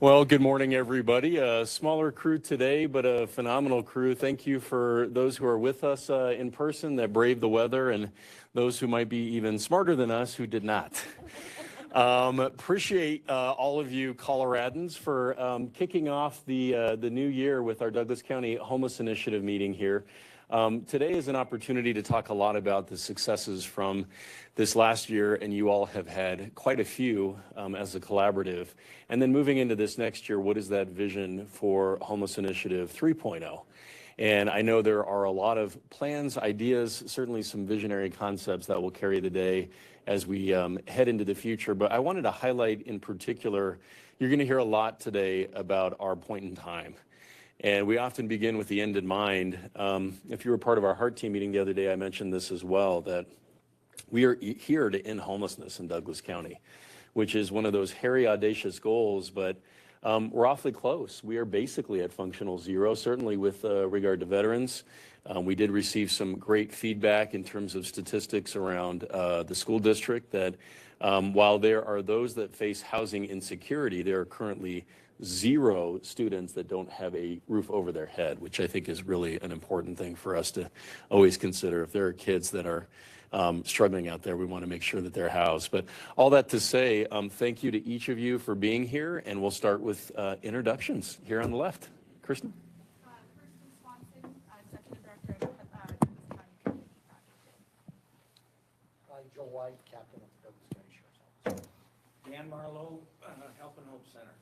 Well, good morning, everybody. A smaller crew today, but a phenomenal crew. Thank you for those who are with us in person that braved the weather, and those who might be even smarter than us who did not. Appreciate all of you Coloradans for kicking off the new year with our Douglas County Homeless Initiative meeting here. Today is an opportunity to talk a lot about the successes from this last year, and you all have had quite a few as a collaborative. And then moving into this next year, what is that vision for Homeless Initiative 3.0? And I know there are a lot of plans, ideas, certainly some visionary concepts that will carry the day as we head into the future. But I wanted to highlight in particular, you're going to hear a lot today about our point in time. And we often begin with the end in mind. If you were part of our Heart Team meeting the other day, I mentioned this as well, that we are here to end homelessness in Douglas County, which is one of those hairy, audacious goals, but we're awfully close. We are basically at functional zero, certainly with regard to veterans. We did receive some great feedback in terms of statistics around the school district that while there are those that face housing insecurity, there are currently 0 students that don't have a roof over their head, which I think is really an important thing for us to always consider. If there are kids that are struggling out there, we want to make sure that they're housed. But all that to say, thank you to each of you for being here, and we'll start with introductions here on the left. Kristen? Kristen Swanson, Executive Director of Douglas County Community Project. Joel White, Captain of the Douglas County Sheriff's Office. Dan Marlowe, Help and Hope Center.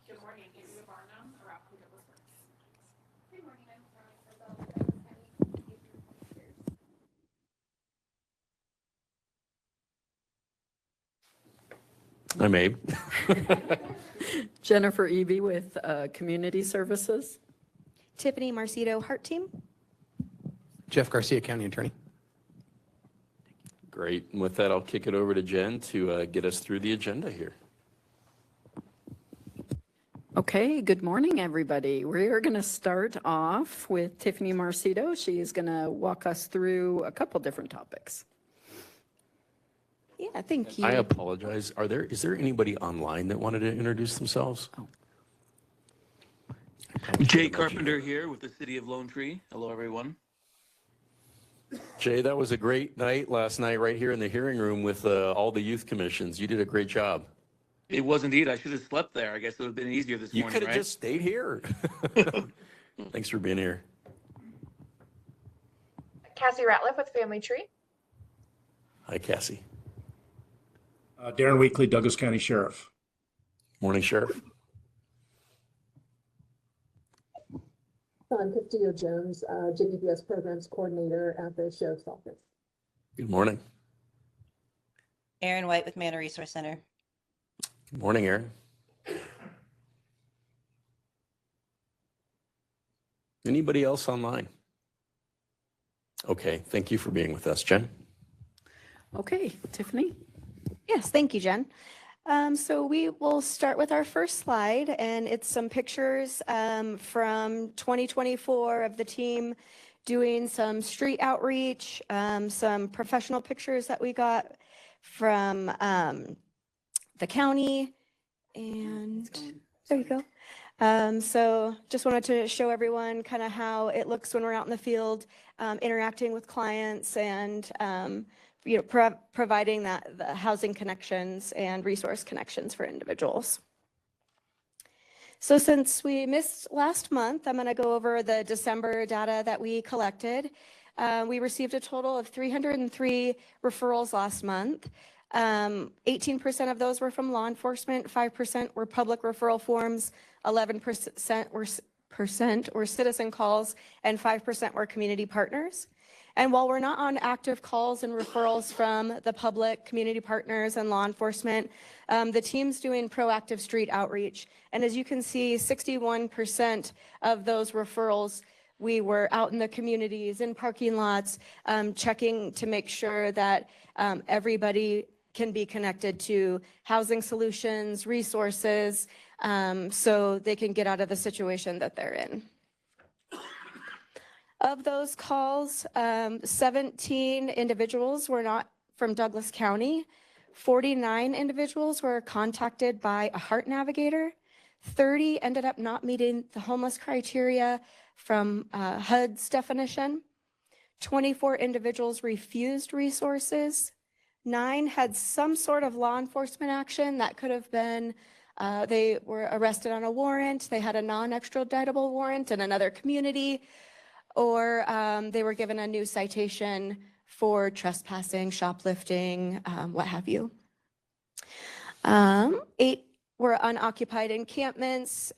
Good morning, Andrea Barnum, Arapahoe Douglas Works. Good morning, I'm Veronica Bell, Douglas County Community Volunteers. I'm Abe. Jennifer Eby with Community Services. Tiffany Marcito, Heart Team. Jeff Garcia, County Attorney. Great. And with that, I'll kick it over to Jen to get us through the agenda here. Okay, good morning, everybody. We're going to start off with Tiffany Marcito. She is going to walk us through a couple different topics. Yeah, thank you. I apologize. Is there anybody online that wanted to introduce themselves? Oh. Jay Carpenter here with the City of Lone Tree. Hello, everyone. Jay, that was a great night last night right here in the hearing room with all the youth commissions. You did a great job. It was indeed. I should have slept there. I guess it would have been easier this You morning, could have right? just stayed here. Thanks for being here. Cassie Ratliff with Family Tree. Hi, Cassie. Darren Weekly, Douglas County Sheriff. Morning, Sheriff. Castillo Jones, JPPS Programs Coordinator at the Sheriff's Office. Good morning. Erin White with Manor Resource Center. Good morning, Aaron. Anybody else online? Okay, thank you for being with us, Jen. Okay, Tiffany. Yes, thank you, Jen. So we will start with our first slide, and it's some pictures from 2024 of the team doing some street outreach, some professional pictures that we got from the county, and there you go. So just wanted to show everyone kind of how it looks when we're out in the field, interacting with clients and providing the housing connections and resource connections for individuals. So since we missed last month, I'm going to go over the December data that we collected. We received a total of 303 referrals last month. 18% of those were from law enforcement, 5% were public referral forms, 11% were citizen calls, and 5% were community partners. And while we're not on active calls and referrals from the public, community partners, and law enforcement, the team's doing proactive street outreach. And as you can see, 61% of those referrals, we were out in the communities, in parking lots, checking to make sure that everybody can be connected to housing solutions, resources, so they can get out of the situation that they're in. Of those calls, 17 individuals were not from Douglas County. 49 individuals were contacted by a heart navigator. 30 ended up not meeting the homeless criteria from HUD's definition. 24 individuals refused resources. 9 had some sort of law enforcement action. That could have been they were arrested on a warrant, they had a non-extraditable warrant in another community, or they were given a new citation for trespassing, shoplifting, what have you. 8 were unoccupied encampments.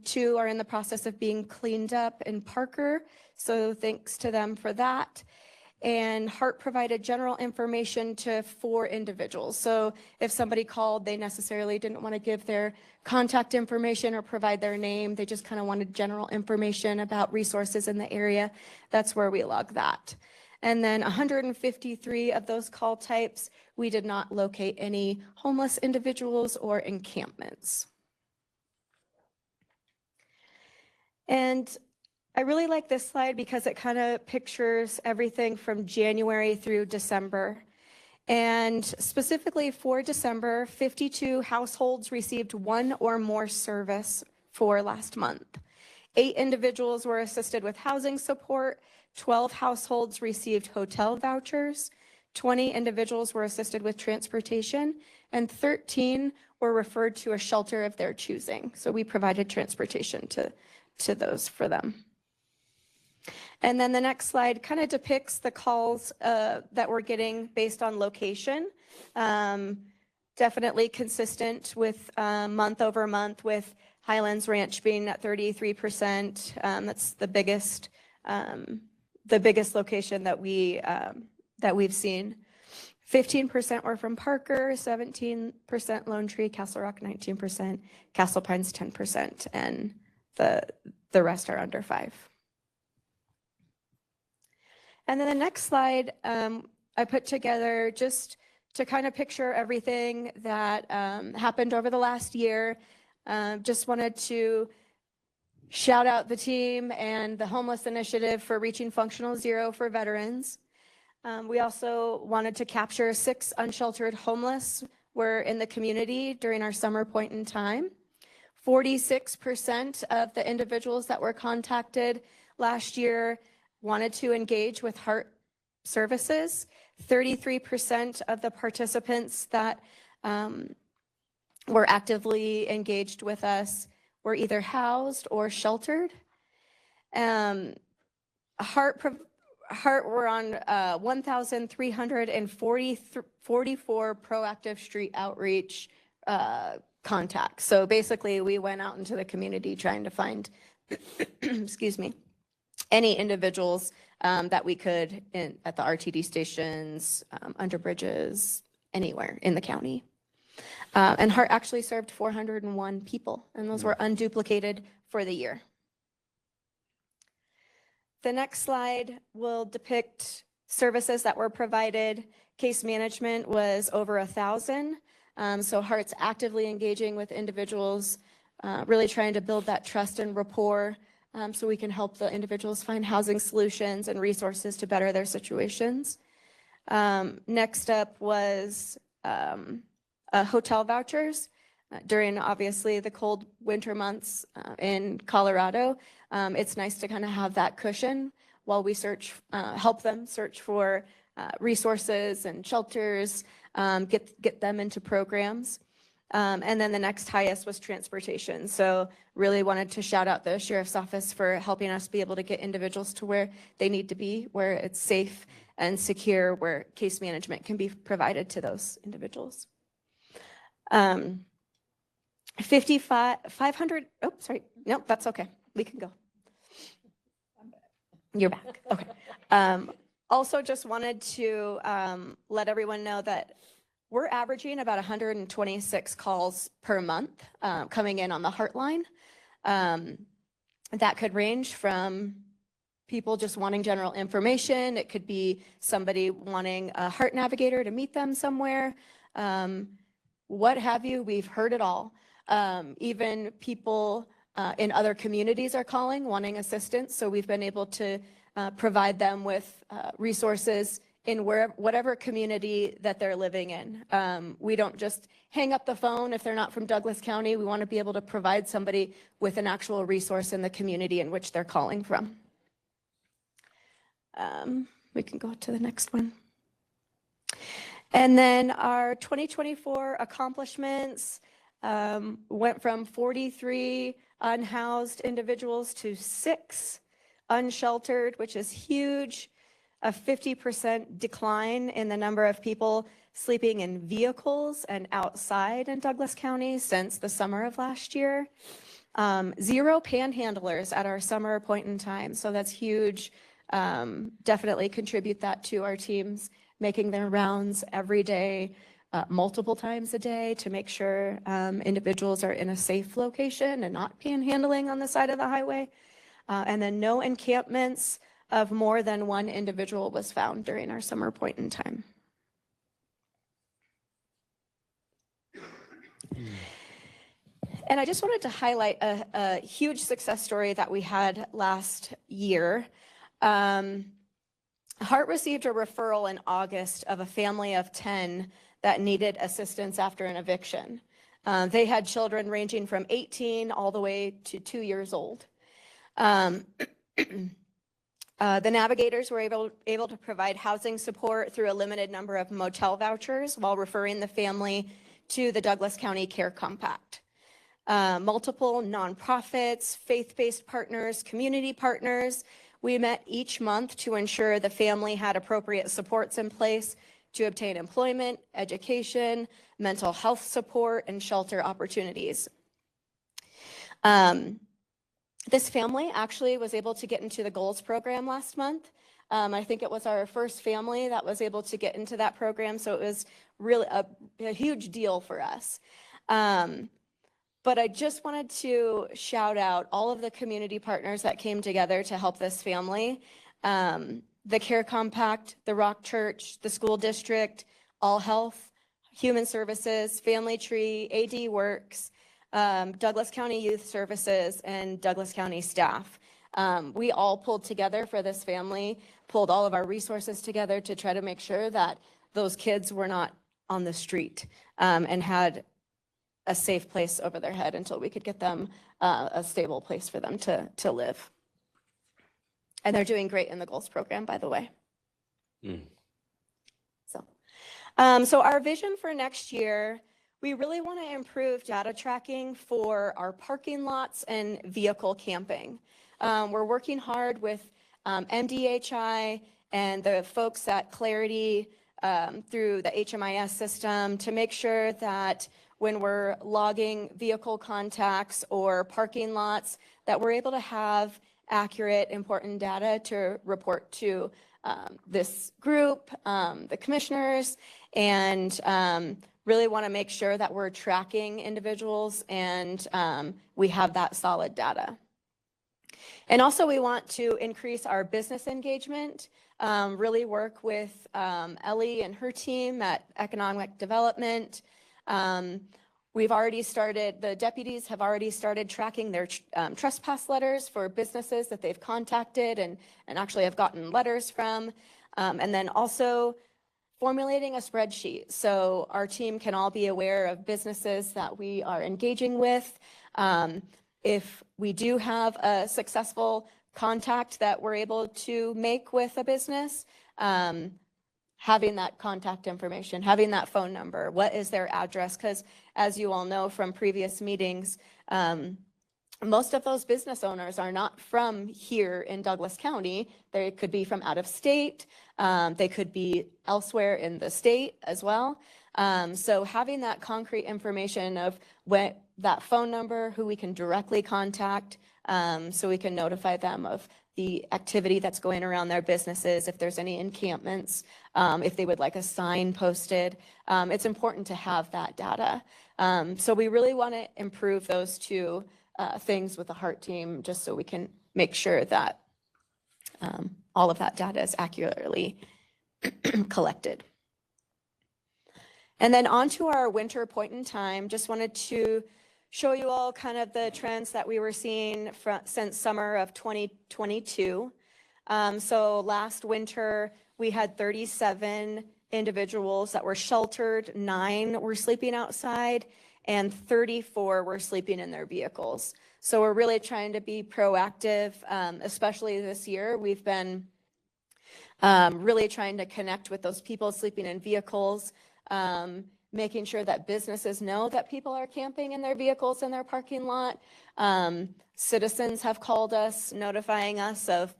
2 are in the process of being cleaned up in Parker, so thanks to them for that. And HART provided general information to 4 individuals. So if somebody called, they necessarily didn't want to give their contact information or provide their name. They just kind of wanted general information about resources in the area. That's where we log that. And then 153 of those call types, we did not locate any homeless individuals or encampments. And I really like this slide because it kind of pictures everything from January through December. And specifically for December, 52 households received 1 or more service for last month. 8 individuals were assisted with housing support. 12 households received hotel vouchers. 20 individuals were assisted with transportation, and 13 were referred to a shelter of their choosing. So we provided transportation to those for them. And then the next slide kind of depicts the calls that we're getting based on location. Definitely consistent with month over month, with Highlands Ranch being at 33%. That's the biggest location that we've seen. 15% were from Parker, 17% Lone Tree, Castle Rock 19%, Castle Pines 10%, and the rest are under 5. And then the next slide, I put together just to kind of picture everything that happened over the last year. Just wanted to shout out the team and the Homeless Initiative for reaching functional zero for veterans. We also wanted to capture 6 unsheltered homeless were in the community during our summer point in time. 46% of the individuals that were contacted last year wanted to engage with HART services. 33% of the participants that were actively engaged with us were either housed or sheltered. HART were on 1,344 proactive street outreach contacts. So basically, we went out into the community trying to find, excuse me, any individuals that we could at the RTD stations, under bridges, anywhere in the county. And HART actually served 401 people, and those were unduplicated for the year. The next slide will depict services that were provided. Case management was over 1,000. So HART's actively engaging with individuals, really trying to build that trust and rapport so we can help the individuals find housing solutions and resources to better their situations. Next up was hotel vouchers. During obviously the cold winter months in Colorado, it's nice to kind of have that cushion while we help them search for resources and shelters, get them into programs. And then the next highest was transportation. So really wanted to shout out the Sheriff's Office for helping us be able to get individuals to where they need to be, where it's safe and secure, where case management can be provided to those individuals. 500, oh, sorry, no, that's okay. We can go. You're back, okay. Also just wanted to let everyone know that we're averaging about 126 calls per month coming in on the Heartline. That could range from people just wanting general information. It could be somebody wanting a heart navigator to meet them somewhere. What have you, we've heard it all. Even people in other communities are calling, wanting assistance. So we've been able to provide them with resources in whatever community that they're living in. We don't just hang up the phone if they're not from Douglas County. We want to be able to provide somebody with an actual resource in the community in which they're calling from. We can go to the next one. And then our 2024 accomplishments went from 43 unhoused individuals to 6 unsheltered, which is huge. A 50% decline in the number of people sleeping in vehicles and outside in Douglas County since the summer of last year. 0 panhandlers at our summer point in time. So that's huge. Definitely contribute that to our teams making their rounds every day, multiple times a day to make sure individuals are in a safe location and not panhandling on the side of the highway. And then no encampments of more than 1 individual was found during our summer point in time. And I just wanted to highlight a huge success story that we had last year. Hart received a referral in August of a family of 10 that needed assistance after an eviction. They had children ranging from 18 all the way to 2 years old. The navigators were able to provide housing support through a limited number of motel vouchers while referring the family to the Douglas County Care Compact. Multiple nonprofits, faith-based partners, community partners. We met each month to ensure the family had appropriate supports in place to obtain employment, education, mental health support, and shelter opportunities. This family actually was able to get into the Goals program last month. I think it was our first family that was able to get into that program, so it was really a huge deal for us. But I just wanted to shout out all of the community partners that came together to help this family. The Care Compact, the Rock Church, the school district, All Health, Human Services, Family Tree, AD Works, Douglas County Youth Services, and Douglas County staff. We all pulled together for this family, pulled all of our resources together to try to make sure that those kids were not on the street and had a safe place over their head until we could get them a stable place for them to live. And they're doing great in the Goals program, by the way. So our vision for next year, we really want to improve data tracking for our parking lots and vehicle camping. We're working hard with DCHI and the folks at Clarity through the HMIS system to make sure that when we're logging vehicle contacts or parking lots, that we're able to have accurate, important data to report to this group, the commissioners, and really want to make sure that we're tracking individuals and we have that solid data. And also we want to increase our business engagement, really work with Ellie and her team at Economic Development. We've already started, the deputies have already started tracking their trespass letters for businesses that they've contacted and actually have gotten letters from. And then also formulating a spreadsheet so our team can all be aware of businesses that we are engaging with. If we do have a successful contact that we're able to make with a business, having that contact information, having that phone number, what is their address? Because as you all know from previous meetings, most of those business owners are not from here in Douglas County. They could be from out of state. They could be elsewhere in the state as well. So having that concrete information of what that phone number, who we can directly contact, so we can notify them of the activity that's going around their businesses, if there's any encampments, if they would like a sign posted. It's important to have that data. So we really want to improve those two things with the Hart team, just so we can make sure that all of that data is accurately collected. And then on to our winter point in time, just wanted to show you all kind of the trends that we were seeing since summer of 2022. So last winter, we had 37 individuals that were sheltered, 9 were sleeping outside, and 34 were sleeping in their vehicles. So we're really trying to be proactive, especially this year. We've been really trying to connect with those people sleeping in vehicles, making sure that businesses know that people are camping in their vehicles in their parking lot. Citizens have called us, notifying us of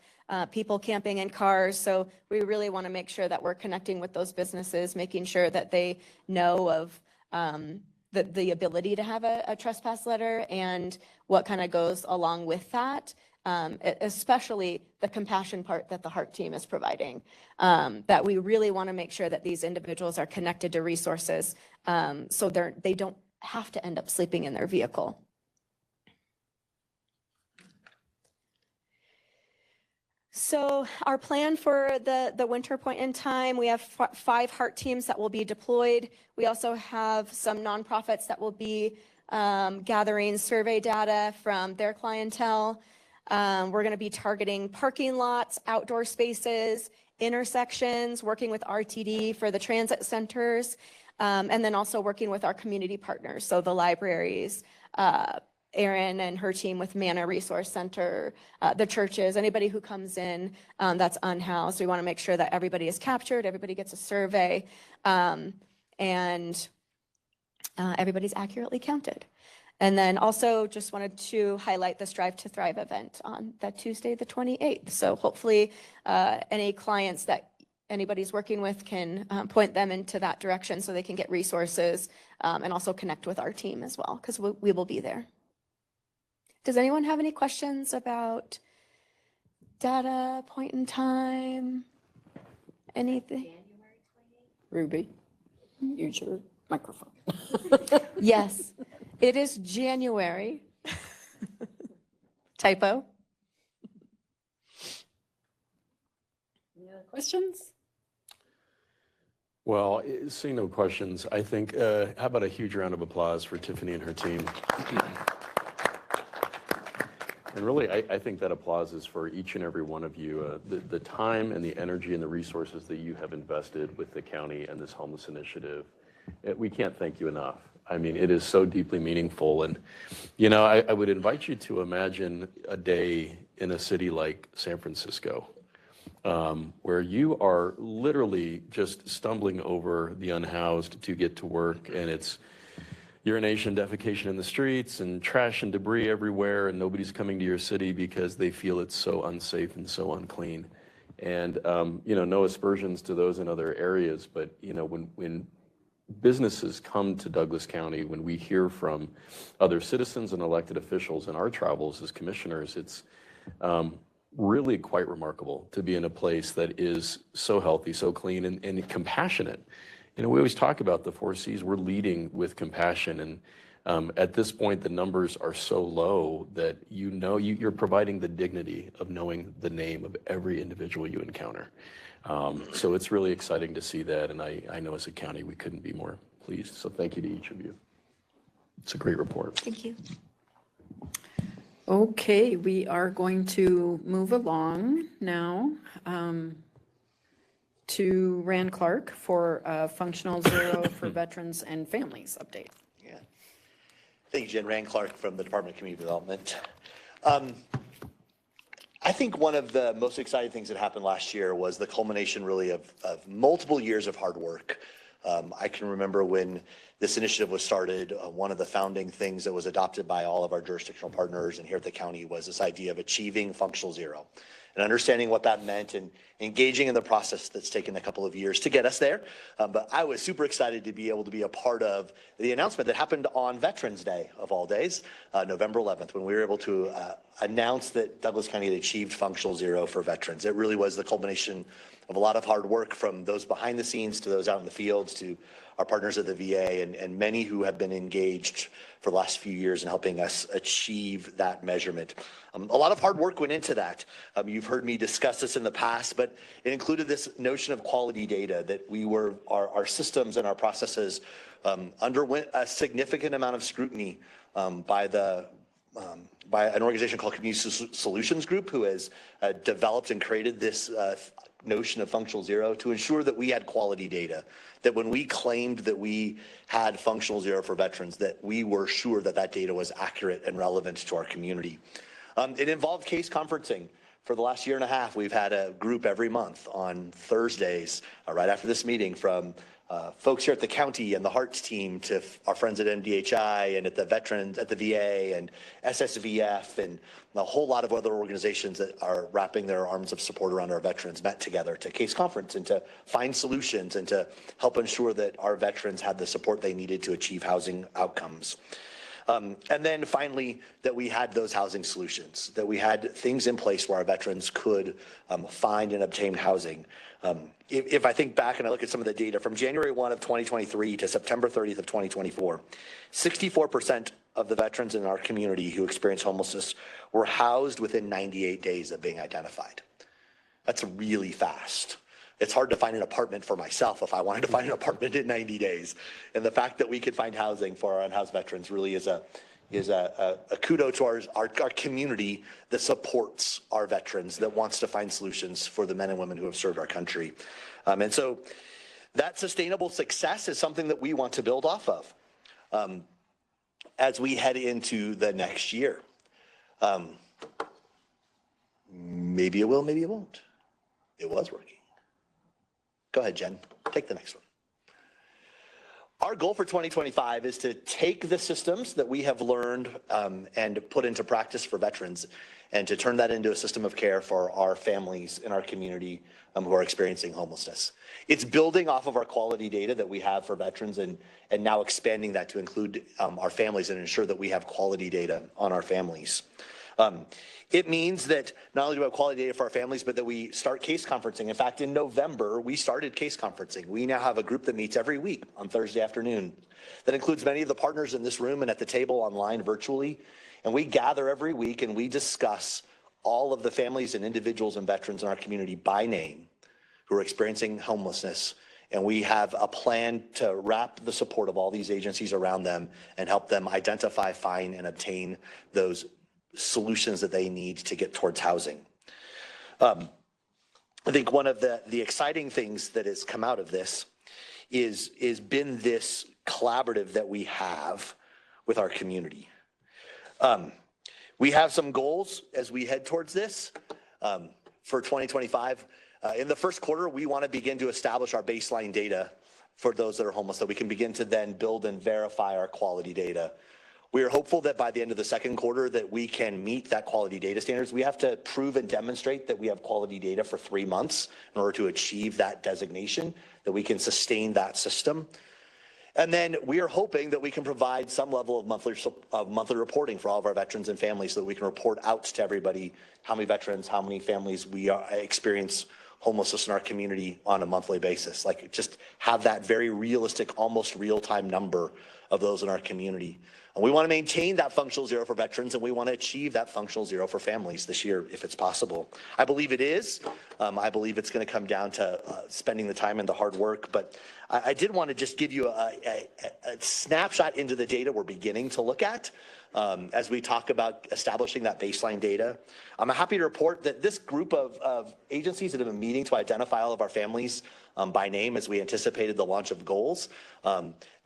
people camping in cars. So we really want to make sure that we're connecting with those businesses, making sure that they know of the ability to have a trespass letter and what kind of goes along with that. Especially the compassion part that the HEART team is providing, that we really want to make sure that these individuals are connected to resources so they don't have to end up sleeping in their vehicle. So our plan for the winter point in time, we have 5 HEART teams that will be deployed. We also have some nonprofits that will be gathering survey data from their clientele. We're going to be targeting parking lots, outdoor spaces, intersections, working with RTD for the transit centers, and then also working with our community partners, so the libraries, Erin and her team with Manna Resource Center, the churches, anybody who comes in that's unhoused. We want to make sure that everybody is captured, everybody gets a survey, and everybody's accurately counted. And then also just wanted to highlight the Strive to Thrive event on that Tuesday, the 28th. So hopefully any clients that anybody's working with can point them into that direction so they can get resources and also connect with our team as well, because we will be there. Does anyone have any questions about data, point in time, anything? Ruby, use your microphone. Yes, it is January. Typo. Any other questions? Well, seeing no questions, I think, how about a huge round of applause for Tiffany and her team? And really, I think that applause is for each and every one of you. The time and the energy and the resources that you have invested with the county and this homeless initiative, we can't thank you enough. I mean, it is so deeply meaningful. And, you know, I would invite you to imagine a day in a city like San Francisco, where you are literally just stumbling over the unhoused to get to work, and it's urination, defecation in the streets, and trash and debris everywhere, and nobody's coming to your city because they feel it's so unsafe and so unclean. And, you know, no aspersions to those in other areas, but, you know, when businesses come to Douglas County, when we hear from other citizens and elected officials in our travels as commissioners, it's really quite remarkable to be in a place that is so healthy, so clean, and compassionate. You know, we always talk about the 4 C's. We're leading with compassion, and at this point, the numbers are so low that you know you're providing the dignity of knowing the name of every individual you encounter. So it's really exciting to see that, and I know as a county we couldn't be more pleased. So thank you to each of you. It's a great report. Thank you. Okay, we are going to move along now to Rand Clark for Functional Zero for Veterans and Families update. Yeah. Thank you, Jen. Rand Clark from the Department of Community Development. I think one of the most exciting things that happened last year was the culmination really of multiple years of hard work. I can remember when this initiative was started, one of the founding things that was adopted by all of our jurisdictional partners and here at the county was this idea of achieving functional zero and understanding what that meant and engaging in the process that's taken a couple of years to get us there. But I was super excited to be able to be a part of the announcement that happened on Veterans Day of all days, November 11th, when we were able to announce that Douglas County had achieved functional zero for veterans. It really was the culmination of a lot of hard work from those behind the scenes to those out in the fields to our partners at the VA and many who have been engaged for the last few years in helping us achieve that measurement. A lot of hard work went into that. You've heard me discuss this in the past, but it included this notion of quality data that our systems and our processes underwent a significant amount of scrutiny by the by an organization called Community Solutions Group, who has developed and created this notion of functional zero to ensure that we had quality data, that when we claimed that we had functional zero for veterans, that we were sure that that data was accurate and relevant to our community. It involved case conferencing. For the last year and a half, we've had a group every month on Thursdays, right after this meeting, from folks here at the county and the Hearts team to our friends at DCHI and at the veterans, at the VA and SSVF and a whole lot of other organizations that are wrapping their arms of support around our veterans met together to case conference and to find solutions and to help ensure that our veterans had the support they needed to achieve housing outcomes. And then finally, that we had those housing solutions, that we had things in place where our veterans could find and obtain housing. If I think back and I look at some of the data from January 1 of 2023 to September 30th of 2024, 64% of the veterans in our community who experienced homelessness were housed within 98 days of being identified. That's really fast. It's hard to find an apartment for myself if I wanted to find an apartment in 90 days. And the fact that we could find housing for our unhoused veterans really is a kudo to our community that supports our veterans, that wants to find solutions for the men and women who have served our country. And so that sustainable success is something that we want to build off of as we head into the next year. Maybe it will, maybe it won't. It was working. Go ahead, Jen. Take the next one. Our goal for 2025 is to take the systems that we have learned and put into practice for veterans and to turn that into a system of care for our families in our community who are experiencing homelessness. It's building off of our quality data that we have for veterans and now expanding that to include our families and ensure that we have quality data on our families. It means that not only do we have quality data for our families, but that we start case conferencing. In fact, in November, we started case conferencing. We now have a group that meets every week on Thursday afternoon. That includes many of the partners in this room and at the table online virtually. And we gather every week and we discuss all of the families and individuals and veterans in our community by name who are experiencing homelessness. And we have a plan to wrap the support of all these agencies around them and help them identify, find, and obtain those solutions that they need to get towards housing. I think one of the exciting things that has come out of this is been this collaborative that we have with our community. We have some goals as we head towards this for 2025. In the first quarter, we want to begin to establish our baseline data for those that are homeless, so we can begin to then build and verify our quality data. We are hopeful that by the end of the second quarter that we can meet that quality data standards. We have to prove and demonstrate that we have quality data for 3 months in order to achieve that designation, that we can sustain that system. And then we are hoping that we can provide some level of monthly reporting for all of our veterans and families so that we can report out to everybody how many veterans, how many families we experience homelessness in our community on a monthly basis. Like, just have that very realistic, almost real-time number of those in our community. And we want to maintain that functional zero for veterans, and we want to achieve that functional zero for families this year, if it's possible. I believe it is. I believe it's going to come down to spending the time and the hard work. But I did want to just give you a snapshot into the data we're beginning to look at as we talk about establishing that baseline data. I'm happy to report that this group of agencies that have been meeting to identify all of our families by name as we anticipated the launch of goals,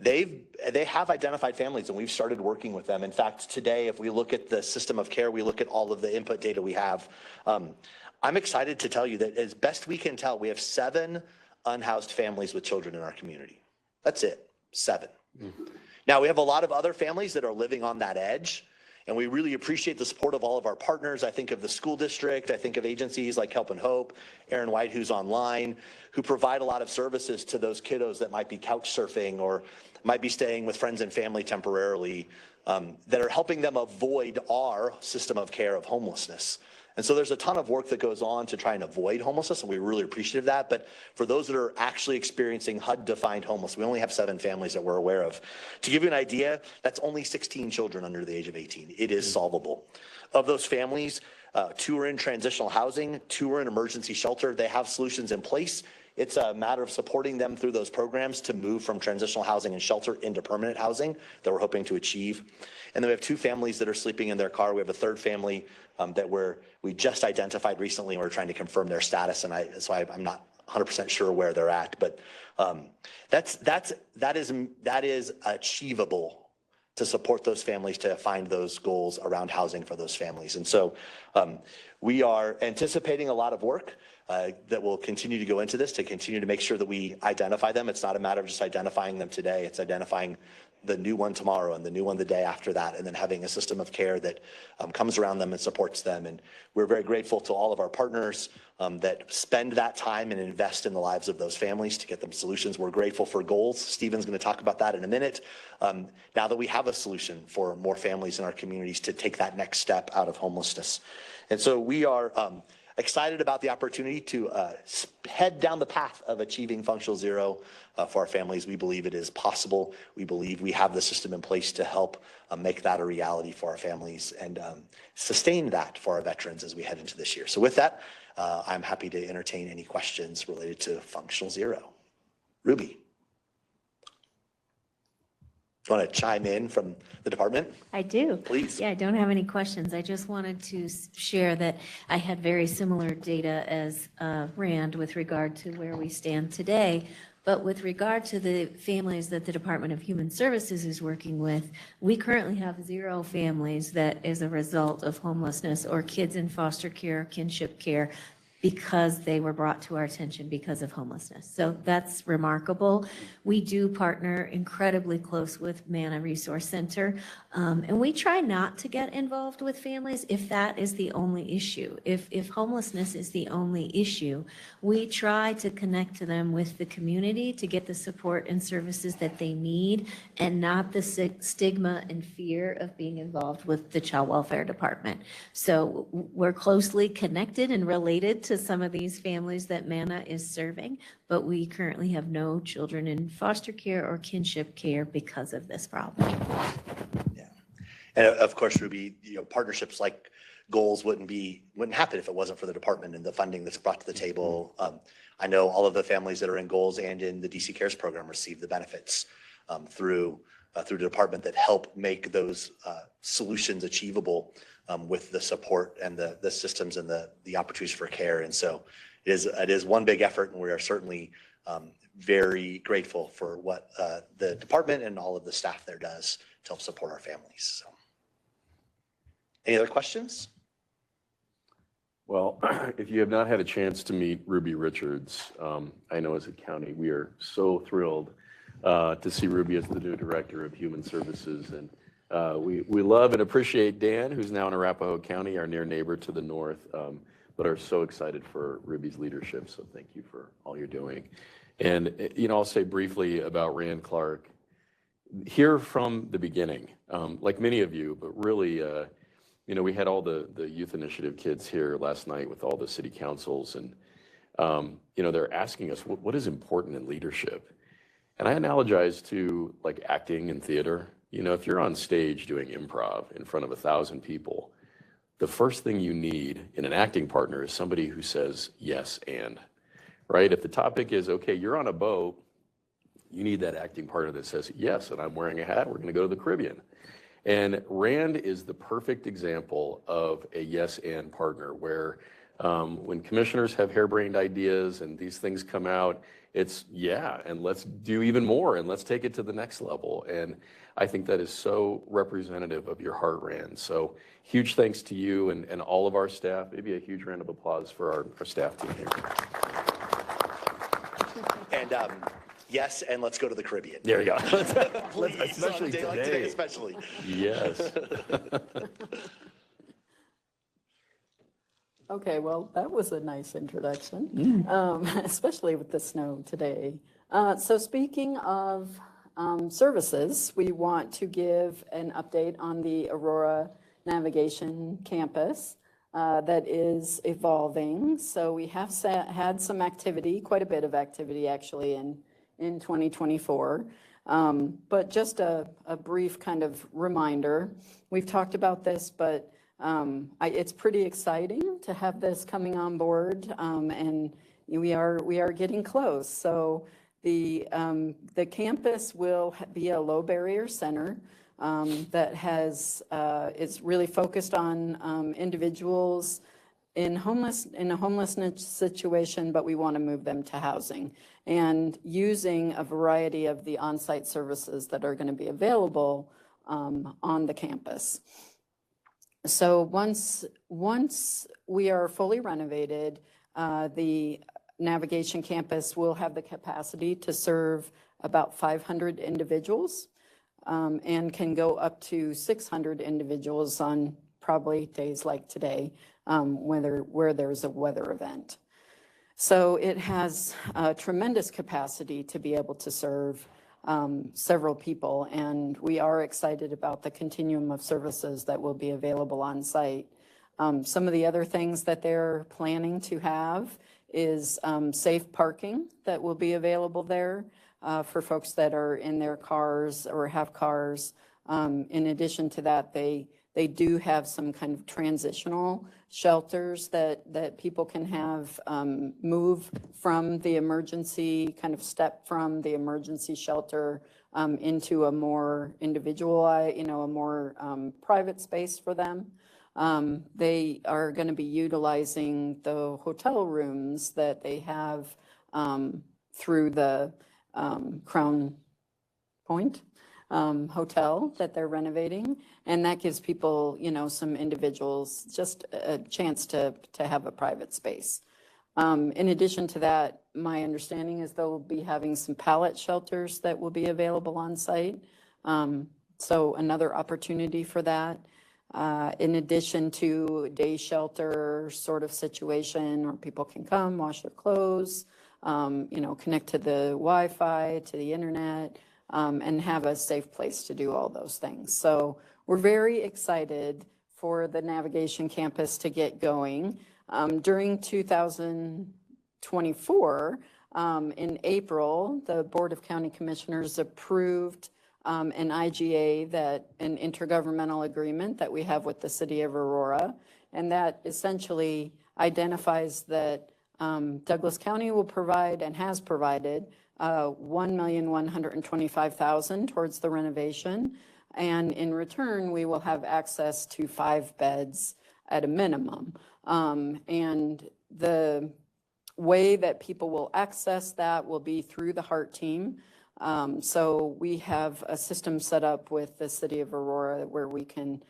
they have identified families and we've started working with them. In fact, today, if we look at the system of care, we look at all of the input data we have. I'm excited to tell you that as best we can tell, we have 7 unhoused families with children in our community. That's it, 7. Now, we have a lot of other families that are living on that edge, and we really appreciate the support of all of our partners. I think of the school district, I think of agencies like Help and Hope, Aaron White, who's online, who provide a lot of services to those kiddos that might be couch surfing or might be staying with friends and family temporarily, that are helping them avoid our system of care of homelessness. And so there's a ton of work that goes on to try and avoid homelessness, and we're really appreciative of that. But for those that are actually experiencing HUD-defined homeless, we only have 7 families that we're aware of. To give you an idea, that's only 16 children under the age of 18. It is solvable. Of those families, 2 are in transitional housing, 2 are in emergency shelter. They have solutions in place. It's a matter of supporting them through those programs to move from transitional housing and shelter into permanent housing that we're hoping to achieve. And then we have 2 families that are sleeping in their car. We have a 3rd family that we just identified recently, and we're trying to confirm their status. And I'm not 100% sure where they're at, but that is achievable to support those families to find those goals around housing for those families. And so we are anticipating a lot of work that will continue to go into this to continue to make sure that we identify them. It's not a matter of just identifying them today. It's identifying the new one tomorrow and the new one the day after that, and then having a system of care that comes around them and supports them. And we're very grateful to all of our partners that spend that time and invest in the lives of those families to get them solutions. We're grateful for goals. Stephen's going to talk about that in a minute. Now that we have a solution for more families in our communities to take that next step out of homelessness. And so we are excited about the opportunity to head down the path of achieving functional zero for our families. We believe it is possible. We believe we have the system in place to help make that a reality for our families and sustain that for our veterans as we head into this year. So with that, I'm happy to entertain any questions related to functional zero. Ruby. You want to chime in from the department? I do. Please. Yeah, I don't have any questions. I just wanted to share that I had very similar data as Rand with regard to where we stand today. But with regard to the families that the Department of Human Services is working with, we currently have 0 families that is a result of homelessness or kids in foster care, kinship care, because they were brought to our attention because of homelessness. So that's remarkable. We do partner incredibly close with Manna Resource Center, and we try not to get involved with families if that is the only issue. If homelessness is the only issue, we try to connect to them with the community to get the support and services that they need, and not the stigma and fear of being involved with the Child Welfare Department. So we're closely connected and related to some of these families that Manna is serving, but we currently have no children in foster care or kinship care because of this problem. Yeah, and of course, Ruby, partnerships like goals wouldn't happen if it wasn't for the department and the funding that's brought to the table. I know all of the families that are in goals and in the DC Cares program receive the benefits through the department that help make those solutions achievable with the support and the systems and the opportunities for care. And so it is one big effort, and we are certainly very grateful for what the department and all of the staff there does to help support our families. So, any other questions? Well, if you have not had a chance to meet Ruby Richards, I know as a county, we are so thrilled to see Ruby as the new Director of Human Services. And we love and appreciate Dan, who's now in Arapahoe County, our near neighbor to the north, but are so excited for Ruby's leadership. So thank you for all you're doing. And, I'll say briefly about Rand Clark. Here from the beginning, like many of you, but really, we had all the youth initiative kids here last night with all the city councils, and, they're asking us, what is important in leadership? And I analogize to like acting and theater. If you're on stage doing improv in front of 1,000 people, the first thing you need in an acting partner is somebody who says yes and, right? If the topic is, okay, you're on a boat, you need that acting partner that says yes, and I'm wearing a hat, we're gonna go to the Caribbean. And Rand is the perfect example of a yes and partner where when commissioners have harebrained ideas and these things come out, it's yeah, and let's do even more and let's take it to the next level. And I think that is so representative of your heart, Rand. So huge thanks to you and all of our staff. Maybe a huge round of applause for our staff team here. And yes, and let's go to the Caribbean. There you go. Please, especially on a day like today, especially. Yes. Okay, well, that was a nice introduction, especially with the snow today. So speaking of services, we want to give an update on the Aurora Navigation Campus that is evolving. So we have had some activity, quite a bit of activity actually in 2024. But just a brief kind of reminder, we've talked about this, but it's pretty exciting to have this coming on board and we are getting close. So the campus will be a low barrier center that is really focused on individuals in a homelessness situation, but we want to move them to housing, and using a variety of the on-site services that are going to be available on the campus. So once we are fully renovated, the Navigation campus will have the capacity to serve about 500 individuals and can go up to 600 individuals on probably days like today, where there's a weather event. So it has a tremendous capacity to be able to serve several people, and we are excited about the continuum of services that will be available on site. Some of the other things that they're planning to have is safe parking that will be available there for folks that are in their cars or have cars. In addition to that, they do have some kind of transitional shelters that people can have move from the emergency, kind of step from the emergency shelter into a more individualized, a more private space for them. They are going to be utilizing the hotel rooms that they have through the Crown Point hotel that they're renovating, and that gives people, some individuals just a chance to have a private space. In addition to that, my understanding is they'll be having some pallet shelters that will be available on site. So another opportunity for that. In addition to day shelter sort of situation where people can come, wash their clothes, connect to the Wi-Fi, to the internet, and have a safe place to do all those things. So we're very excited for the Navigation campus to get going. During 2024, in April, the Board of County Commissioners approved an IGA, an intergovernmental agreement that we have with the city of Aurora, and that essentially identifies that Douglas County will provide and has provided $1,125,000 towards the renovation, and in return we will have access to 5 beds at a minimum. And the way that people will access that will be through the HEART team. So we have a system set up with the city of Aurora where we can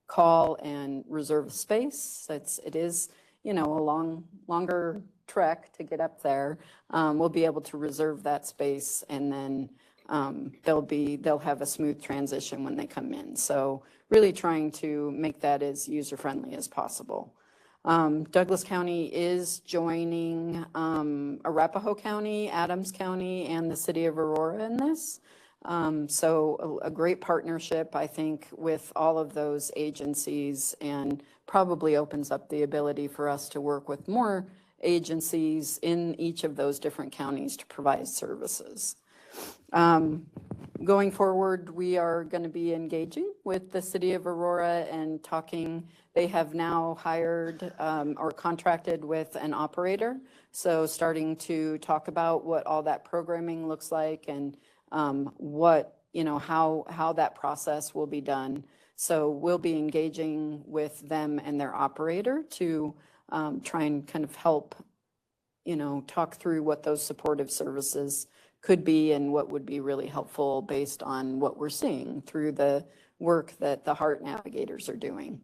call and reserve a space. It is, a longer trek to get up there. We'll be able to reserve that space, and then they'll have a smooth transition when they come in. So really trying to make that as user-friendly as possible. Douglas County is joining Arapahoe County, Adams County, and the city of Aurora in this. So a great partnership, I think, with all of those agencies, and probably opens up the ability for us to work with more agencies in each of those different counties to provide services. Going forward, we are going to be engaging with the city of Aurora and talking. They have now hired or contracted with an operator. So starting to talk about what all that programming looks like, and what, how that process will be done. So we'll be engaging with them and their operator to try and kind of help, talk through what those supportive services could be and what would be really helpful based on what we're seeing through the work that the HEART navigators are doing.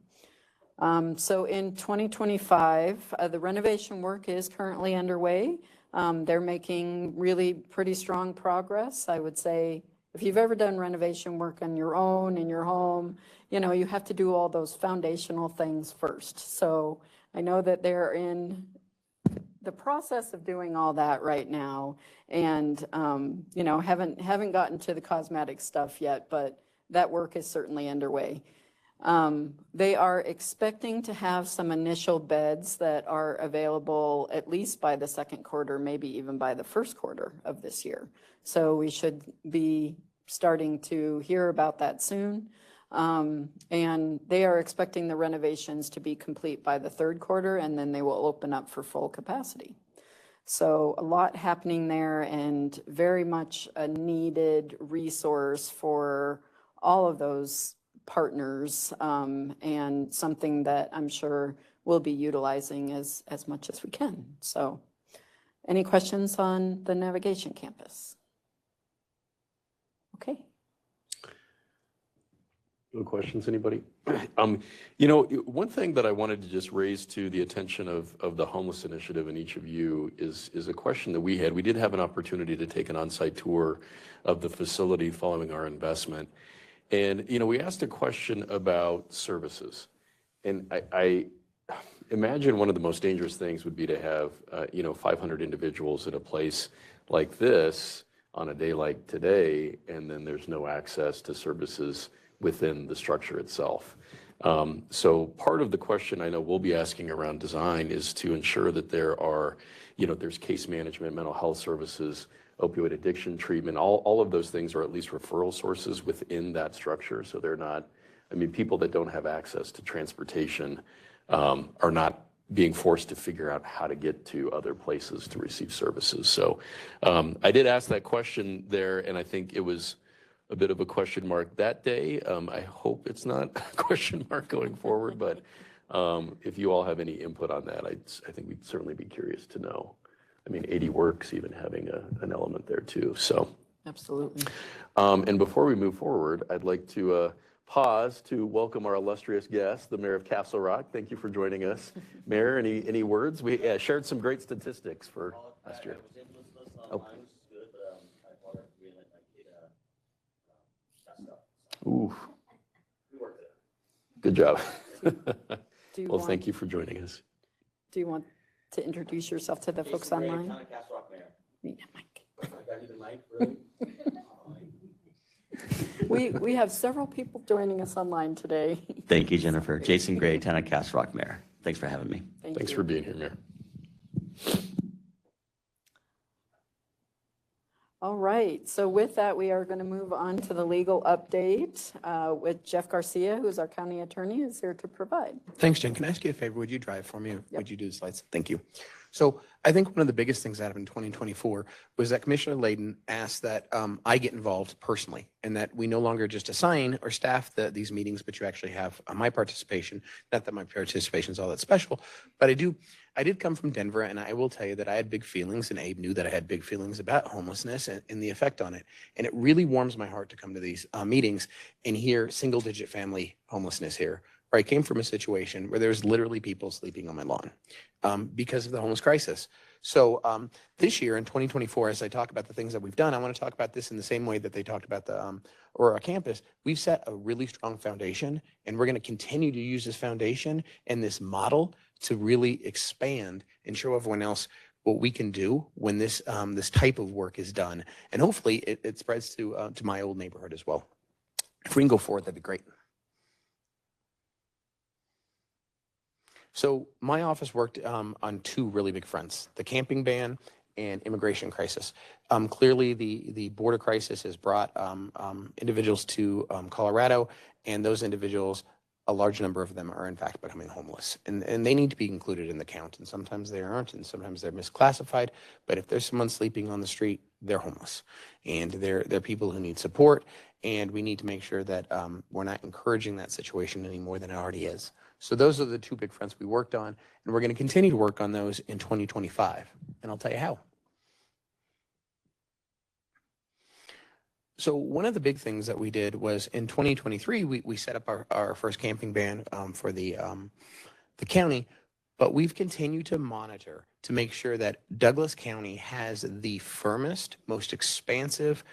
So in 2025, the renovation work is currently underway. They're making really pretty strong progress. I would say if you've ever done renovation work on your own in your home, you have to do all those foundational things first. So I know that they're in the process of doing all that right now, and haven't gotten to the cosmetic stuff yet, but that work is certainly underway. They are expecting to have some initial beds that are available at least by the second quarter, maybe even by the first quarter of this year. So we should be starting to hear about that soon. And they are expecting the renovations to be complete by the third quarter, and then they will open up for full capacity. So a lot happening there and very much a needed resource for all of those partners, and something that I'm sure we'll be utilizing as much as we can. So any questions on the navigation campus? Okay. No questions, anybody? One thing that I wanted to just raise to the attention of the homeless initiative and each of you is a question that we had. We did have an opportunity to take an on-site tour of the facility following our investment. And, we asked a question about services. And I imagine one of the most dangerous things would be to have, 500 individuals in a place like this on a day like today, and then there's no access to services within the structure itself. So part of the question I know we'll be asking around design is to ensure that there are, there's case management, mental health services, opioid addiction treatment, all of those things are at least referral sources within that structure. So they're not, people that don't have access to transportation are not being forced to figure out how to get to other places to receive services. So I did ask that question there, and I think it was a bit of a question mark that day. I hope it's not a question mark going forward, but if you all have any input on that, I think we'd certainly be curious to know. 80 works even having an element there too, so. Absolutely. And before we move forward, I'd like to pause to welcome our illustrious guest, the Mayor of Castle Rock. Thank you for joining us. Mayor, any words? We shared some great statistics for last year. Ooh. Good job. Well, thank you for joining us. Do you want to introduce yourself to the folks online? We have several people joining us online today. Thank you, Jennifer. Jason Gray, Town of Castle Rock Mayor. Thanks for having me. Thanks for being here, Mayor. All right, so with that, we are going to move on to the legal update with Jeff Garcia, who's our county attorney, is here to provide. Thanks, Jen. Can I ask you a favor? Would you drive for me? Yep. Would you do the slides? Thank you. So I think one of the biggest things out of in 2024 was that Commissioner Layden asked that I get involved personally, and that we no longer just assign or staff these meetings, but you actually have my participation. Not that my participation is all that special, but I did come from Denver, and I will tell you that I had big feelings, and Abe knew that I had big feelings about homelessness and the effect on it. And it really warms my heart to come to these meetings and hear single-digit family homelessness here, where I came from a situation where there was literally people sleeping on my lawn because of the homeless crisis. So this year in 2024, as I talk about the things that we've done, I want to talk about this in the same way that they talked about the Aurora campus. We've set a really strong foundation, and we're going to continue to use this foundation and this model to really expand and show everyone else what we can do when this this type of work is done. And hopefully it spreads to my old neighborhood as well. If we can go forward, that'd be great. So my office worked on two really big fronts, the camping ban and immigration crisis. Clearly, the border crisis has brought individuals to Colorado, and those individuals, a large number of them are in fact becoming homeless, and they need to be included in the count. And sometimes they aren't, and sometimes they're misclassified. But if there's someone sleeping on the street, they're homeless, and they're people who need support. And we need to make sure that we're not encouraging that situation any more than it already is. So those are the two big fronts we worked on, and we're going to continue to work on those in 2025. And I'll tell you how. So one of the big things that we did was in 2023, we set up our first camping ban for the county, but we've continued to monitor to make sure that Douglas County has the firmest, most expansive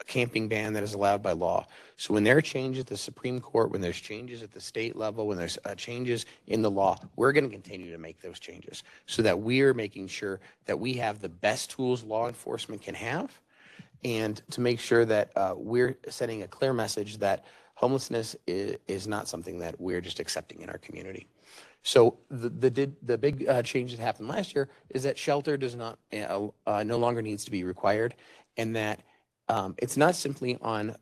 camping ban that is allowed by law. So when there are changes at the Supreme Court, when there's changes at the state level, when there's changes in the law, we're going to continue to make those changes so that we're making sure that we have the best tools law enforcement can have, and to make sure that we're sending a clear message that homelessness is not something that we're just accepting in our community. So the big change that happened last year is that shelter does not no longer needs to be required, and that it's not simply on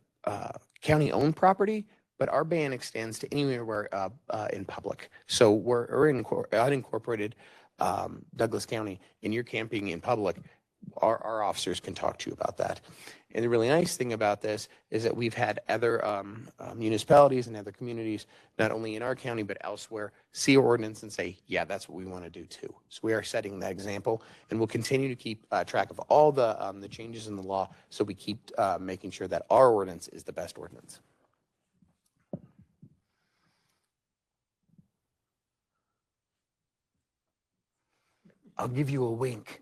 county-owned property, but our ban extends to anywhere where in public. So we're unincorporated Douglas County and you're camping in public, our officers can talk to you about that. And the really nice thing about this is that we've had other municipalities and other communities, not only in our county but elsewhere, see our ordinance and say, yeah, that's what we want to do too. So we are setting that example, and we'll continue to keep track of all the changes in the law, so we keep making sure that our ordinance is the best ordinance. I'll give you a wink.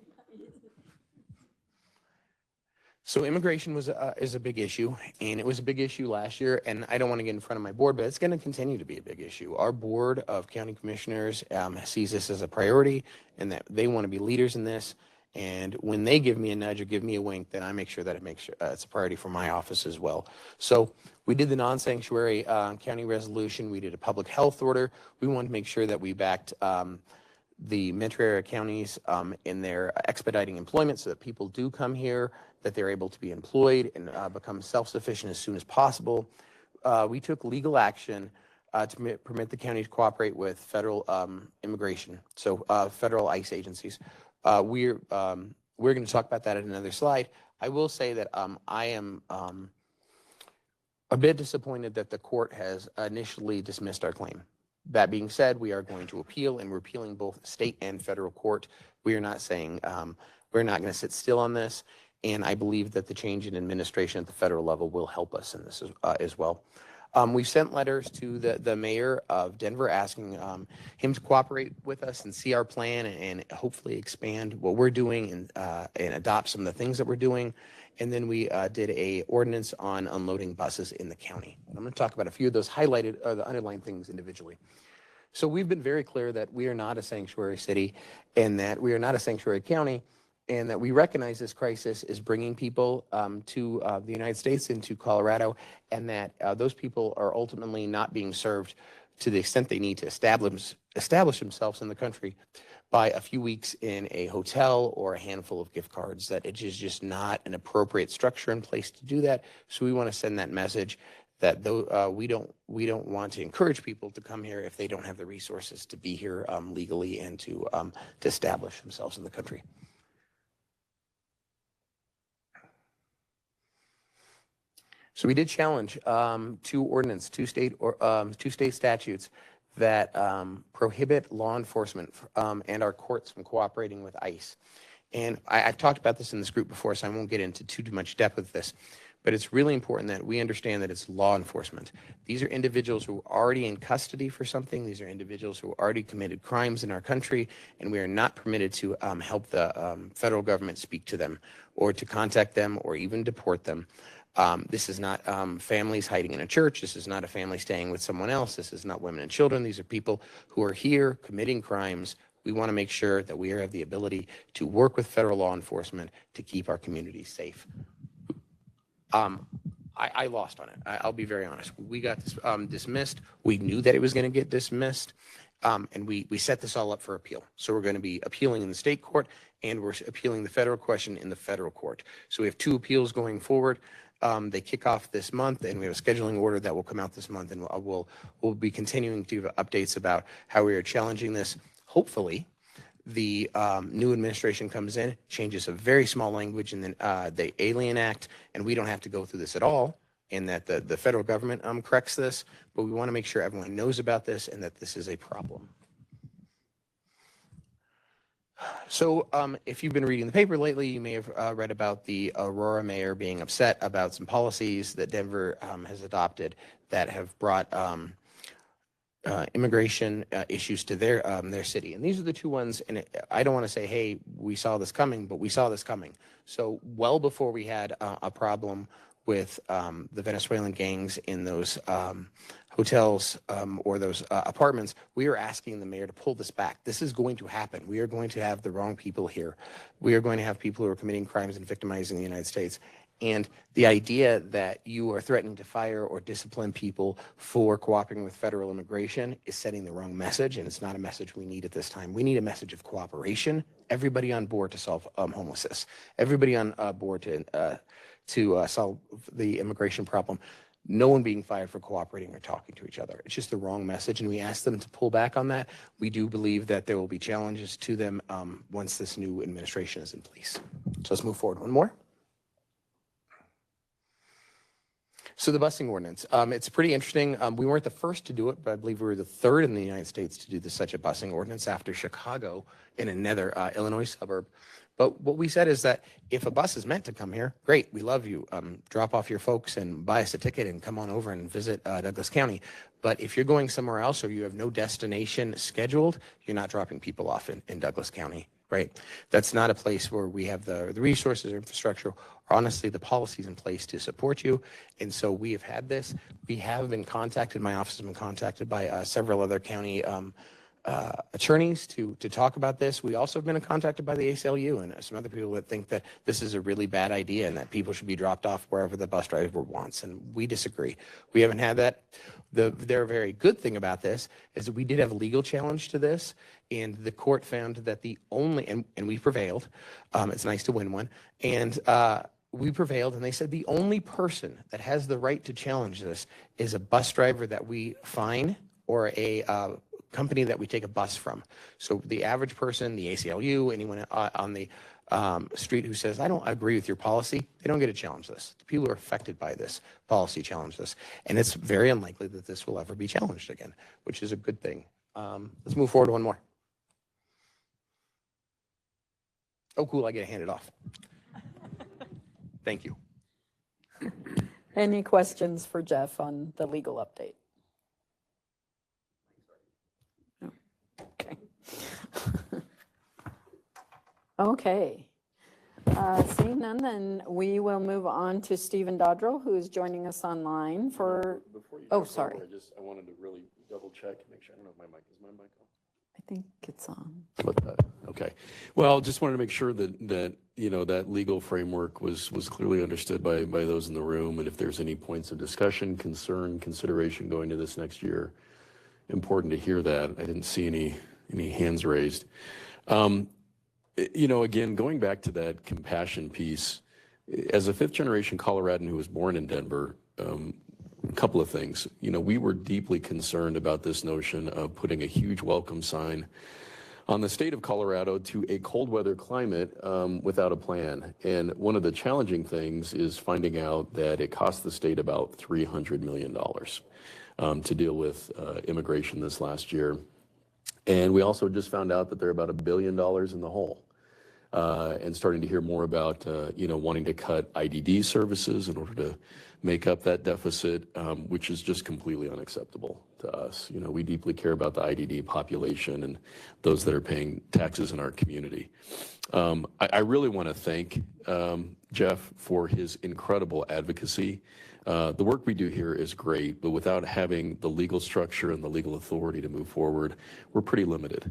So immigration is a big issue, and it was a big issue last year, and I don't want to get in front of my board, but it's going to continue to be a big issue. Our board of county commissioners sees this as a priority, and that they want to be leaders in this. And when they give me a nudge or give me a wink, then I make sure that it's a priority for my office as well. So we did the non-sanctuary county resolution. We did a public health order. We wanted to make sure that we backed the metro area counties in their expediting employment, so that people do come here, that they're able to be employed and become self-sufficient as soon as possible. We took legal action to permit the county to cooperate with federal immigration, so federal ICE agencies. We're going to talk about that in another slide. I will say that I am a bit disappointed that the court has initially dismissed our claim. That being said, we are going to appeal, and we're appealing both state and federal court. We are not saying we're not going to sit still on this, and I believe that the change in administration at the federal level will help us in this as well. We've sent letters to the mayor of Denver asking him to cooperate with us and see our plan and hopefully expand what we're doing and adopt some of the things that we're doing. And then we did a ordinance on unloading buses in the county. And I'm going to talk about a few of those highlighted or the underlined things individually. So we've been very clear that we are not a sanctuary city, and that we are not a sanctuary county, and that we recognize this crisis is bringing people to the United States and to Colorado, and that those people are ultimately not being served to the extent they need to establish themselves in the country by a few weeks in a hotel or a handful of gift cards, that it is just not an appropriate structure in place to do that. So we want to send that message that though we don't want to encourage people to come here if they don't have the resources to be here legally and to establish themselves in the country. So we did challenge two state statutes that prohibit law enforcement and our courts from cooperating with ICE. And I've talked about this in this group before, so I won't get into too much depth with this. But it's really important that we understand that it's law enforcement. These are individuals who are already in custody for something. These are individuals who already committed crimes in our country, and we are not permitted to help the federal government speak to them or to contact them or even deport them. This is not families hiding in a church. This is not a family staying with someone else. This is not women and children. These are people who are here committing crimes. We want to make sure that we have the ability to work with federal law enforcement to keep our communities safe. I lost on it. I'll be very honest. We got this dismissed. We knew that it was going to get dismissed, and we set this all up for appeal. So we're going to be appealing in the state court, and we're appealing the federal question in the federal court. So we have two appeals going forward. They kick off this month, and we have a scheduling order that will come out this month, and we'll be continuing to give updates about how we are challenging this. Hopefully, the new administration comes in, changes a very small language in the Alien Act, and we don't have to go through this at all, and that the federal government corrects this, but we want to make sure everyone knows about this and that this is a problem. So if you've been reading the paper lately, you may have read about the Aurora mayor being upset about some policies that Denver has adopted that have brought immigration issues to their city. And these are the two ones, and I don't want to say, hey, we saw this coming, but we saw this coming. So well before we had a problem with the Venezuelan gangs in those hotels or those apartments, we are asking the mayor to pull this back. This is going to happen. We are going to have the wrong people here. We are going to have people who are committing crimes and victimizing the United States. And the idea that you are threatening to fire or discipline people for cooperating with federal immigration is setting the wrong message, and it's not a message we need at this time. We need a message of cooperation. Everybody on board to solve homelessness. Everybody on board to solve the immigration problem. no one being fired for cooperating or talking to each other. It's just the wrong message, and we asked them to pull back on that. We do believe that there will be challenges to them once this new administration is in place. So let's move forward. One more. So the busing ordinance, it's pretty interesting. We weren't the first to do it, but I believe we were the third in the United States to do such a busing ordinance after Chicago in another Illinois suburb. But what we said is that if a bus is meant to come here, great, we love you. Drop off your folks and buy us a ticket and come on over and visit Douglas County. But if you're going somewhere else or you have no destination scheduled, you're not dropping people off in Douglas County, right? That's not a place where we have the resources or infrastructure or honestly the policies in place to support you. And so we have had this. We have been contacted, my office has been contacted by several other county attorneys to talk about this. We also have been contacted by the ACLU and some other people that think that this is a really bad idea and that people should be dropped off wherever the bus driver wants. And we disagree. We haven't had that. The very good thing about this is that we did have a legal challenge to this, and the court found that the only, and we prevailed. It's nice to win one. And we prevailed, and they said the only person that has the right to challenge this is a bus driver that we fine or a company that we take a bus from. So the average person, the ACLU, anyone on the street who says, I don't agree with your policy, they don't get to challenge this. The people who are affected by this policy challenge this. And it's very unlikely that this will ever be challenged again, which is a good thing. Let's move forward one more. Oh, cool, I get to hand it off. Thank you. Any questions for Jeff on the legal update? No. Okay. Okay. Seeing none, then we will move on to Stephen Dodrell, who is joining us online for, oh, sorry. I wanted to really double check and make sure. I don't know if my mic is my mic on. I think it's on. Okay. Well, just wanted to make sure that you know, that legal framework was clearly understood by those in the room. And if there's any points of discussion, concern, consideration going to this next year, important to hear that. I didn't see any hands raised. You know, again, going back to that compassion piece, as a fifth generation Coloradan who was born in Denver, a couple of things. You know, we were deeply concerned about this notion of putting a huge welcome sign on the state of Colorado to a cold weather climate without a plan. And one of the challenging things is finding out that it cost the state about $300 million to deal with immigration this last year. And we also just found out that they're about $1 billion in the hole. And starting to hear more about, you know, wanting to cut IDD services in order to make up that deficit, which is just completely unacceptable to us. You know, we deeply care about the IDD population and those that are paying taxes in our community. I really want to thank Jeff for his incredible advocacy. The work we do here is great, but without having the legal structure and the legal authority to move forward, we're pretty limited.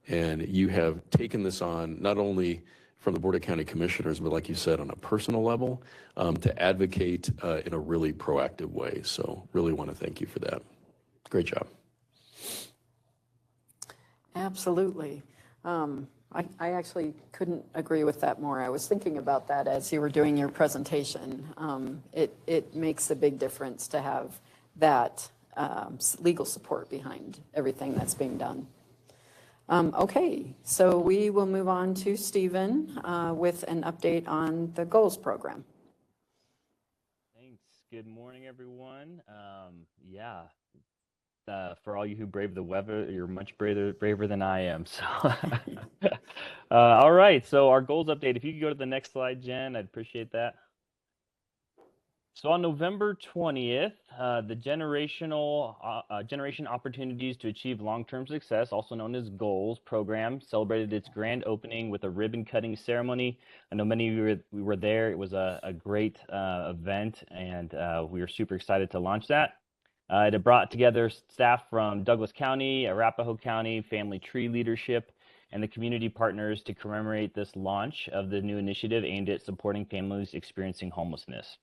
And you have taken this on not only from the Board of County Commissioners, but like you said, on a personal level, to advocate in a really proactive way. So really want to thank you for that. Great job. Absolutely. I actually couldn't agree with that more. I was thinking about that as you were doing your presentation. It makes a big difference to have that legal support behind everything that's being done. Okay, so we will move on to Stephen with an update on the goals program. Thanks. Good morning, everyone. For all you who brave the weather, you're much braver than I am. So, all right. So our goals update. If you could go to the next slide, Jen, I'd appreciate that. So on November 20th, the Generation Opportunities to Achieve Long-Term Success, also known as GOALS program, celebrated its grand opening with a ribbon cutting ceremony. I know many of you were there. It was a great event, and we were super excited to launch that. It brought together staff from Douglas County, Arapahoe County, Family Tree Leadership, and the community partners to commemorate this launch of the new initiative aimed at supporting families experiencing homelessness.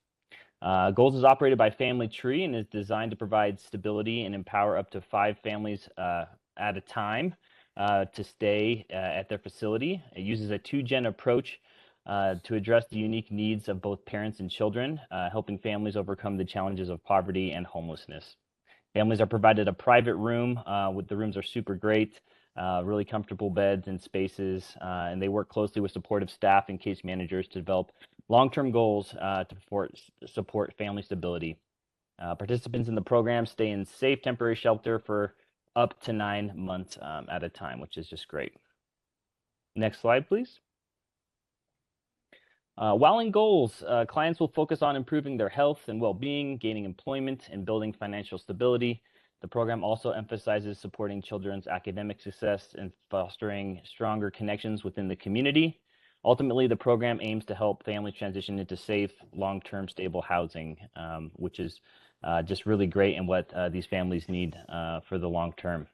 Goals is operated by Family Tree and is designed to provide stability and empower up to 5 families at a time to stay at their facility. It uses a 2-gen approach to address the unique needs of both parents and children, helping families overcome the challenges of poverty and homelessness. Families are provided a private room. The rooms are super great, really comfortable beds and spaces, and they work closely with supportive staff and case managers to develop long-term goals to support family stability. Participants in the program stay in safe temporary shelter for up to 9 months at a time, which is just great. Next slide, please. While in goals, clients will focus on improving their health and well-being, gaining employment, and building financial stability. The program also emphasizes supporting children's academic success and fostering stronger connections within the community. Ultimately, the program aims to help families transition into safe, long-term, stable housing, which is just really great and what these families need for the long term.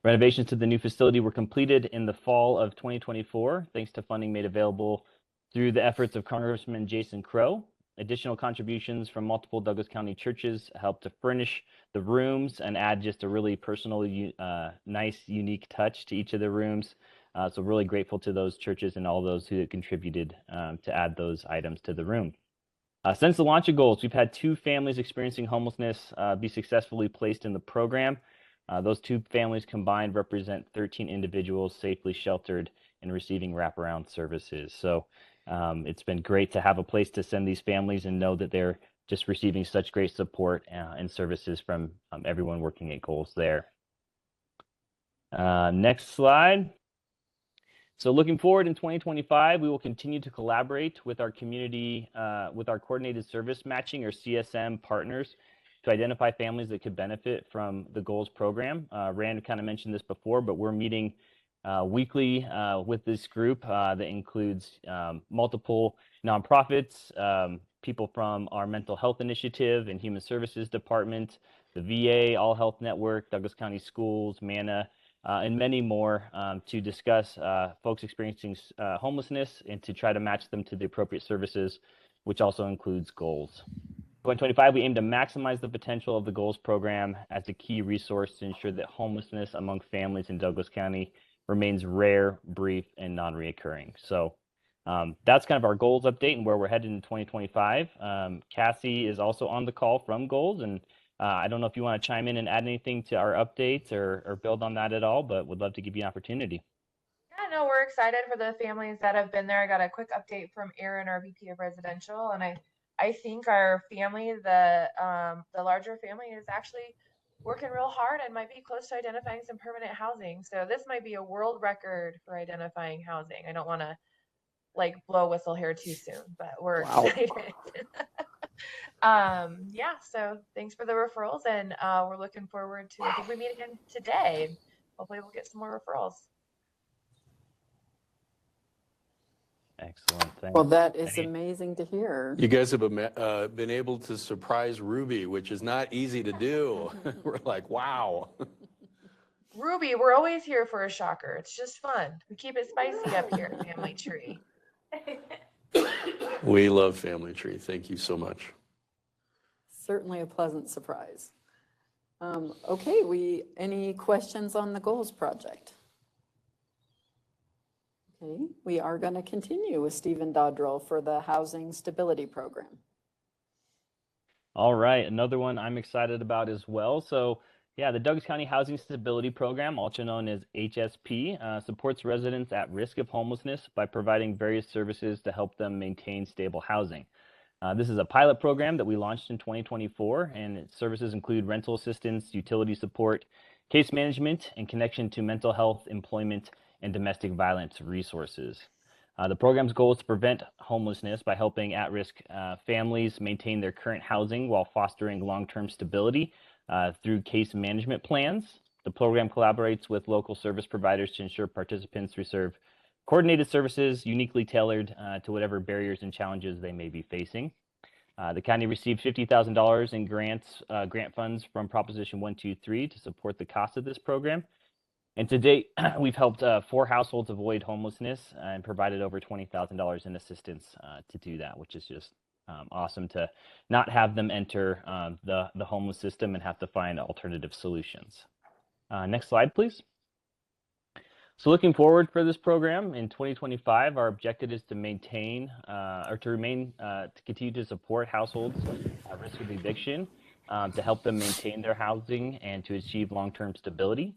Renovations to the new facility were completed in the fall of 2024, thanks to funding made available through the efforts of Congressman Jason Crow. Additional contributions from multiple Douglas County churches helped to furnish the rooms and add just a really personal, nice, unique touch to each of the rooms. So really grateful to those churches and all those who contributed to add those items to the room. Since the launch of Goals, we've had 2 families experiencing homelessness be successfully placed in the program. Those 2 families combined represent 13 individuals safely sheltered and receiving wraparound services. So it's been great to have a place to send these families and know that they're just receiving such great support and services from everyone working at Goals there. Next slide. So looking forward in 2025, we will continue to collaborate with our community, with our coordinated service matching or CSM partners to identify families that could benefit from the Goals program. Rand kind of mentioned this before, but we're meeting weekly with this group that includes multiple nonprofits, people from our mental health initiative and human services department, the VA, All Health Network, Douglas County Schools, MANA, and many more to discuss folks experiencing homelessness and to try to match them to the appropriate services, which also includes Goals. 2025, we aim to maximize the potential of the Goals program as a key resource to ensure that homelessness among families in Douglas County remains rare, brief, and non-reoccurring. So that's kind of our Goals update and where we're headed in 2025. Cassie is also on the call from Goals, and I don't know if you want to chime in and add anything to our updates or build on that at all, but would love to give you an opportunity. Yeah, no, we're excited for the families that have been there. I got a quick update from Aaron, our VP of Residential, and I think our family, the larger family, is actually working real hard and might be close to identifying some permanent housing. So this might be a world record for identifying housing. I don't want to blow a whistle here too soon, but we're excited. Yeah, so thanks for the referrals, and we're looking forward to, I think we meet again today. Hopefully we'll get some more referrals. Excellent. Thanks. Well, that is amazing to hear. You guys have been able to surprise Ruby, which is not easy to do. We're like, wow. Ruby, we're always here for a shocker. It's just fun. We keep it spicy up here at Family Tree. We love Family Tree. Thank you so much. Certainly a pleasant surprise. Okay, any questions on the Goals project? Okay, we are going to continue with Stephen Dodrell for the Housing Stability Program. All right, another one I'm excited about as well. So yeah, the Douglas County Housing Stability Program, also known as HSP, supports residents at risk of homelessness by providing various services to help them maintain stable housing. This is a pilot program that we launched in 2024, and its services include rental assistance, utility support, case management, and connection to mental health, employment, and domestic violence resources. The program's goal is to prevent homelessness by helping at-risk families maintain their current housing while fostering long-term stability through case management plans. The program collaborates with local service providers to ensure participants receive coordinated services uniquely tailored to whatever barriers and challenges they may be facing. The county received $50,000 in grant funds from Proposition 123 to support the cost of this program. And to date, we've helped 4 households avoid homelessness and provided over $20,000 in assistance to do that, which is just awesome to not have them enter the homeless system and have to find alternative solutions. Next slide, please. So looking forward for this program in 2025, our objective is to maintain to continue to support households at risk of eviction, to help them maintain their housing and to achieve long-term stability.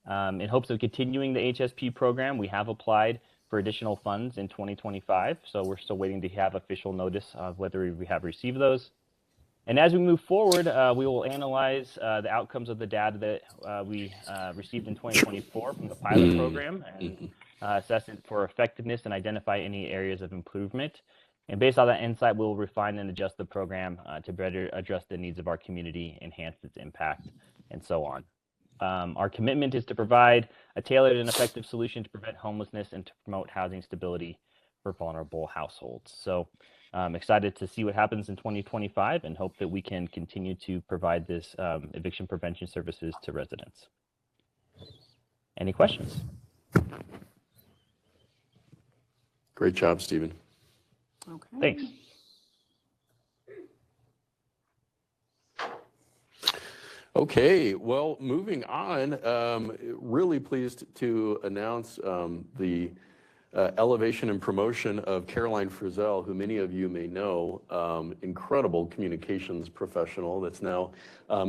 In hopes of continuing the HSP program, we have applied for additional funds in 2025. So we're still waiting to have official notice of whether we have received those. And as we move forward, we will analyze the outcomes of the data that we received in 2024 from the pilot program and assess it for effectiveness and identify any areas of improvement. And based on that insight, we'll refine and adjust the program to better address the needs of our community, enhance its impact, and so on. Our commitment is to provide a tailored and effective solution to prevent homelessness and to promote housing stability for vulnerable households. So I'm excited to see what happens in 2025 and hope that we can continue to provide this eviction prevention services to residents. Any questions? Great job, Stephen. Okay. Thanks. Okay, well, moving on, really pleased to announce the elevation and promotion of Caroline Frizzell, who many of you may know, incredible communications professional that's now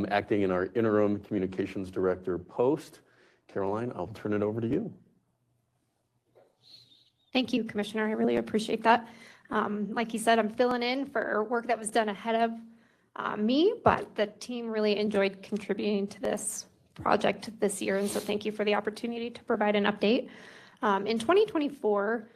acting in our interim communications director post. Caroline, I'll turn it over to you. Thank you, Commissioner. I really appreciate that. Like you said, I'm filling in for work that was done ahead of me, but the team really enjoyed contributing to this project this year. And so thank you for the opportunity to provide an update. In 2024,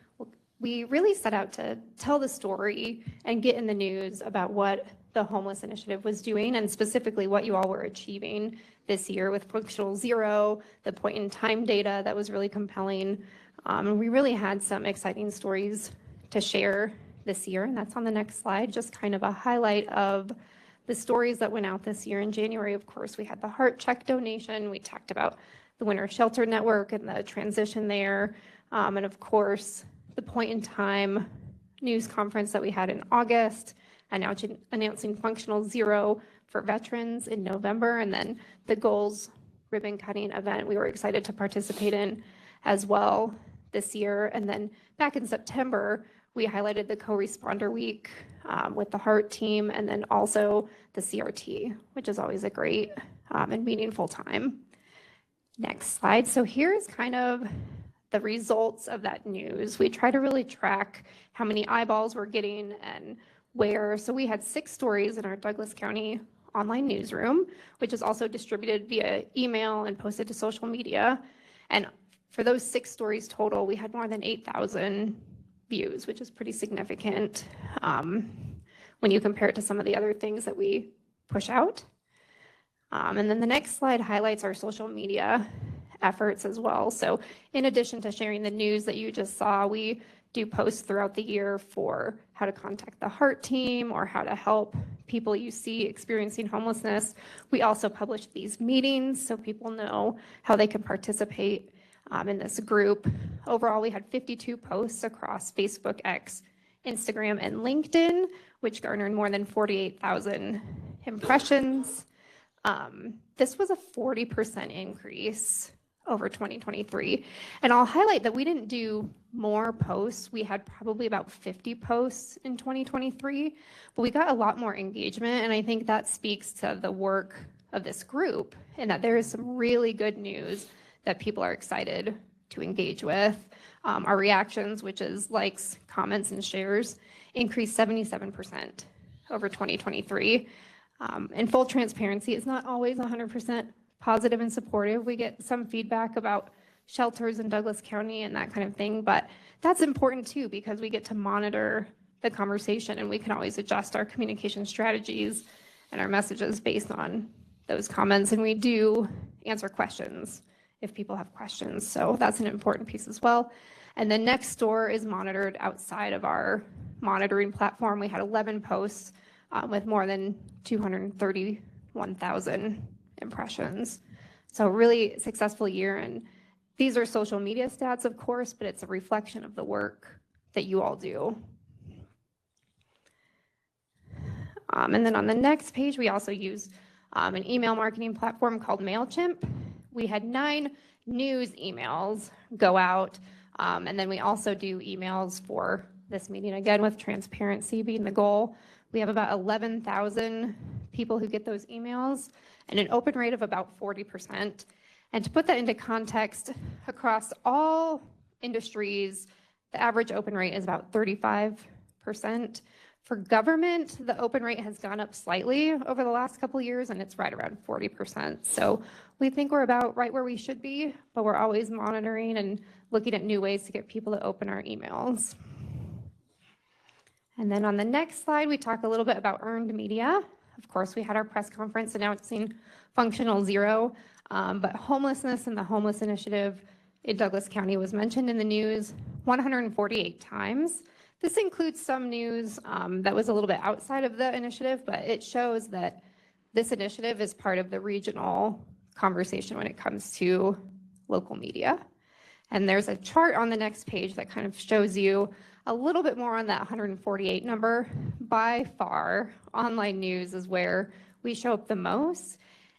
we really set out to tell the story and get in the news about what the Homeless Initiative was doing and specifically what you all were achieving this year with Functional Zero, the point in time data that was really compelling. And we really had some exciting stories to share this year. And that's on the next slide, just kind of a highlight of the stories that went out this year. In January, of course, we had the heart check donation. We talked about the Winter Shelter Network and the transition there. And of course, the point in time news conference that we had in August, announcing Functional Zero for veterans in November, and then the goals ribbon cutting event we were excited to participate in as well this year. And then back in September, we highlighted the co-responder week with the HEART team, and then also the CRT, which is always a great and meaningful time. Next slide. So here's kind of the results of that news. We try to really track how many eyeballs we're getting and where. So we had 6 stories in our Douglas County online newsroom, which is also distributed via email and posted to social media. And for those 6 stories total, we had more than 8,000 views, which is pretty significant when you compare it to some of the other things that we push out. And then the next slide highlights our social media efforts as well. So in addition to sharing the news that you just saw, we do posts throughout the year for how to contact the HEART team or how to help people you see experiencing homelessness. We also publish these meetings so people know how they can participate in this group. Overall, we had 52 posts across Facebook, X, Instagram, and LinkedIn, which garnered more than 48,000 impressions. This was a 40% increase over 2023. And I'll highlight that we didn't do more posts. We had probably about 50 posts in 2023, but we got a lot more engagement. And I think that speaks to the work of this group and that there is some really good news that people are excited to engage with. Our reactions, which is likes, comments, and shares, increased 77% over 2023. And full transparency, it's not always 100% positive and supportive. We get some feedback about shelters in Douglas County and that kind of thing, but that's important too because we get to monitor the conversation and we can always adjust our communication strategies and our messages based on those comments. And we do answer questions if people have questions. So that's an important piece as well. And then Nextdoor is monitored outside of our monitoring platform. We had 11 posts with more than 231,000 impressions. So really successful year. And these are social media stats, of course, but it's a reflection of the work that you all do. And then on the next page, we also use an email marketing platform called MailChimp. We had 9 news emails go out. And then we also do emails for this meeting, again, with transparency being the goal. We have about 11,000 people who get those emails and an open rate of about 40%. And to put that into context, across all industries, the average open rate is about 35%. For government, the open rate has gone up slightly over the last couple of years, and it's right around 40%. So we think we're about right where we should be, but we're always monitoring and looking at new ways to get people to open our emails. And then on the next slide, we talk a little bit about earned media. Of course, we had our press conference announcing Functional Zero, but homelessness and the homeless initiative in Douglas County was mentioned in the news 148 times. This includes some news that was a little bit outside of the initiative, but it shows that this initiative is part of the regional conversation when it comes to local media. And there's a chart on the next page that kind of shows you a little bit more on that 148 number. By far, online news is where we show up the most.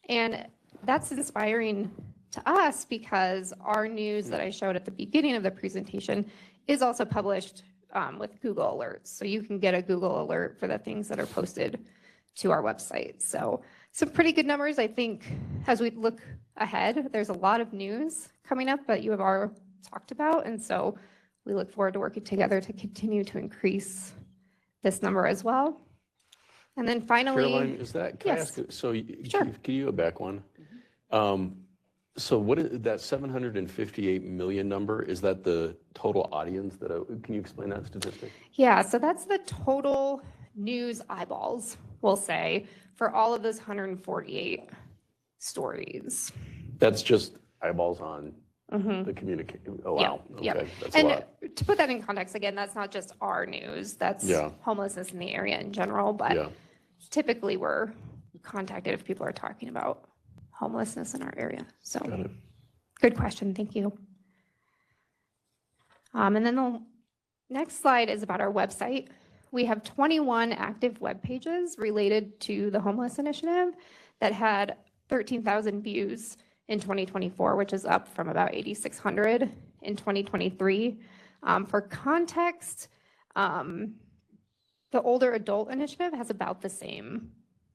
And that's inspiring to us because our news that I showed at the beginning of the presentation is also published with Google Alerts. So you can get a Google alert for the things that are posted to our website. So some pretty good numbers. I think as we look ahead, there's a lot of news coming up that you have already talked about. And so we look forward to working together to continue to increase this number as well. And then finally, Caroline, is that, can I ask, so Sure. can you go back one? So what is that 758 million number? Is that the total audience that, can you explain that statistic? Yeah, so that's the total news eyeballs, we'll say, for all of those 148 stories. That's just eyeballs on the communication. Oh, wow. Yeah, Okay, that's and a lot. to put that in context, again, that's not just our news, that's homelessness in the area in general, but typically we're contacted if people are talking about homelessness in our area. So good question. Thank you. And then the next slide is about our website. We have 21 active web pages related to the homeless initiative that had 13,000 views in 2024, which is up from about 8,600 in 2023. For context, the older adult initiative has about the same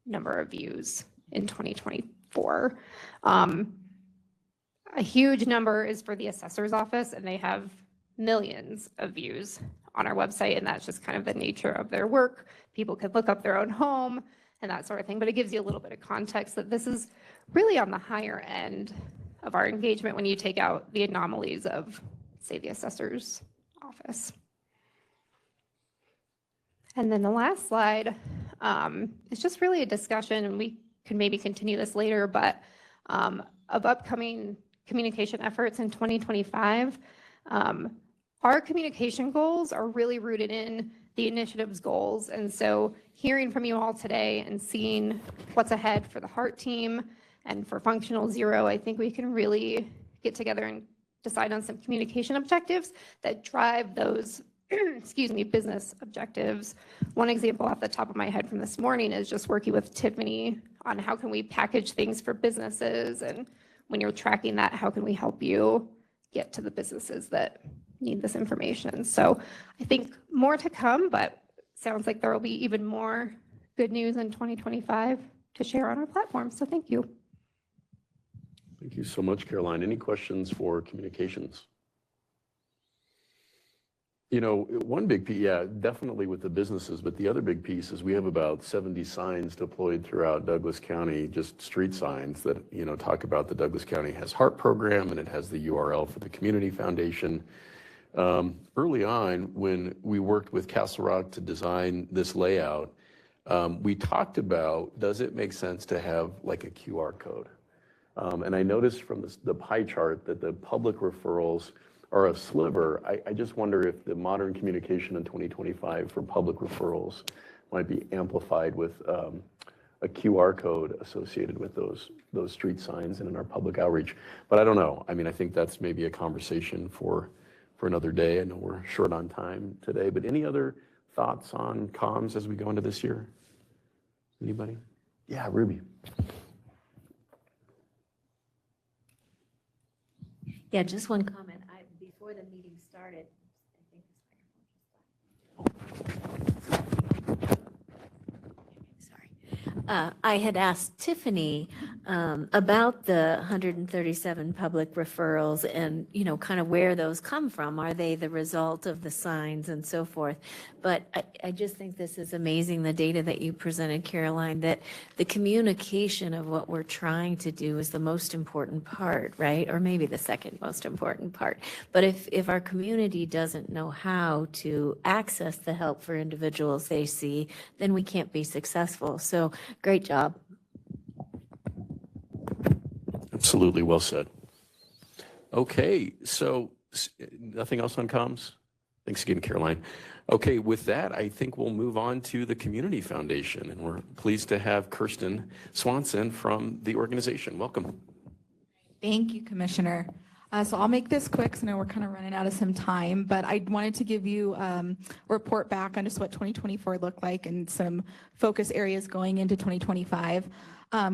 number of views in 2024. A huge number is for the assessor's office, and they have millions of views on our website, and that's just kind of the nature of their work. People could look up their own home and that sort of thing, but it gives you a little bit of context that this is really on the higher end of our engagement when you take out the anomalies of, say, the assessor's office. And then the last slide is just really a discussion, and we can maybe continue this later, but of upcoming communication efforts in 2025. Our communication goals are really rooted in the initiative's goals. And so hearing from you all today and seeing what's ahead for the HEART team and for Functional Zero, I think we can really get together and decide on some communication objectives that drive those business objectives. One example off the top of my head from this morning is just working with Tiffany on how can we package things for businesses, and when you're tracking that, how can we help you get to the businesses that need this information. So I think more to come, but sounds like there will be even more good news in 2025 to share on our platform. So thank you. Thank you so much, Caroline. Any questions for communications? You know, one big piece, definitely with the businesses, but the other big piece is we have about 70 signs deployed throughout Douglas County, just street signs that, you know, talk about the Douglas County Has Heart program, and it has the URL for the Community Foundation. Early on, when we worked with Castle Rock to design this layout, we talked about, does it make sense to have like a QR code? And I noticed from the pie chart that the public referrals are a sliver. I just wonder if the modern communication in 2025 for public referrals might be amplified with a QR code associated with those street signs and in our public outreach. But I don't know. I mean, I think that's maybe a conversation for another day. I know we're short on time today, but any other thoughts on comms as we go into this year? Anybody? Yeah, Ruby. Yeah, just one comment. Before the meeting started, I had asked Tiffany about the 137 public referrals and, you know, kind of where those come from. Are they the result of the signs and so forth? But I just think this is amazing, the data that you presented, Caroline, that the communication of what we're trying to do is the most important part, right? Or maybe the second most important part. But if our community doesn't know how to access the help for individuals they see, then we can't be successful. So great job. Absolutely, well said. Okay, so nothing else on comms? Thanks again, Caroline. Okay, with that, I think we'll move on to the Community Foundation, and we're pleased to have Kirsten Swanson from the organization. Welcome. Thank you, Commissioner. So I'll make this quick, so I know we're kind of running out of some time, but I wanted to give you a report back on just what 2024 looked like and some focus areas going into 2025.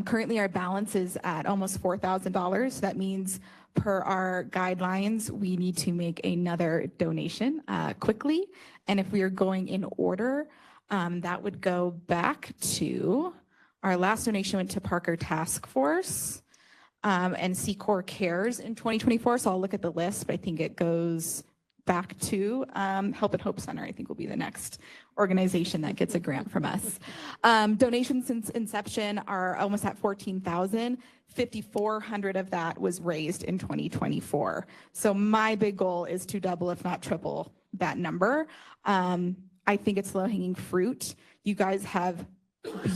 Currently, our balance is at almost $4,000. That means per our guidelines, we need to make another donation quickly. And if we are going in order, that would go back to our last donation went to Parker Task Force. And Secor Cares in 2024. So I'll look at the list, but I think it goes back to Help and Hope Center, I think will be the next organization that gets a grant from us. Donations since inception are almost at 14,000. 5,400 of that was raised in 2024. So my big goal is to double, if not triple, that number. I think it's low-hanging fruit. You guys have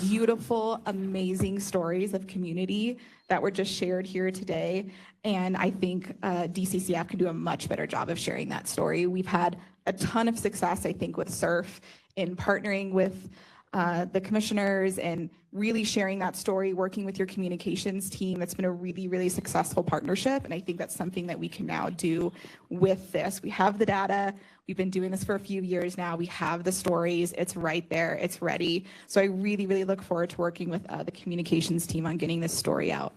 beautiful, amazing stories of community that were just shared here today. And I think DCCF can do a much better job of sharing that story. We've had a ton of success, I think, with SURF in partnering with the commissioners and really sharing that story, working with your communications team. That's been a really, really successful partnership. And I think that's something that we can now do with this. We have the data. We've been doing this for a few years now. We have the stories. It's right there. It's ready. So I really, really look forward to working with the communications team on getting this story out.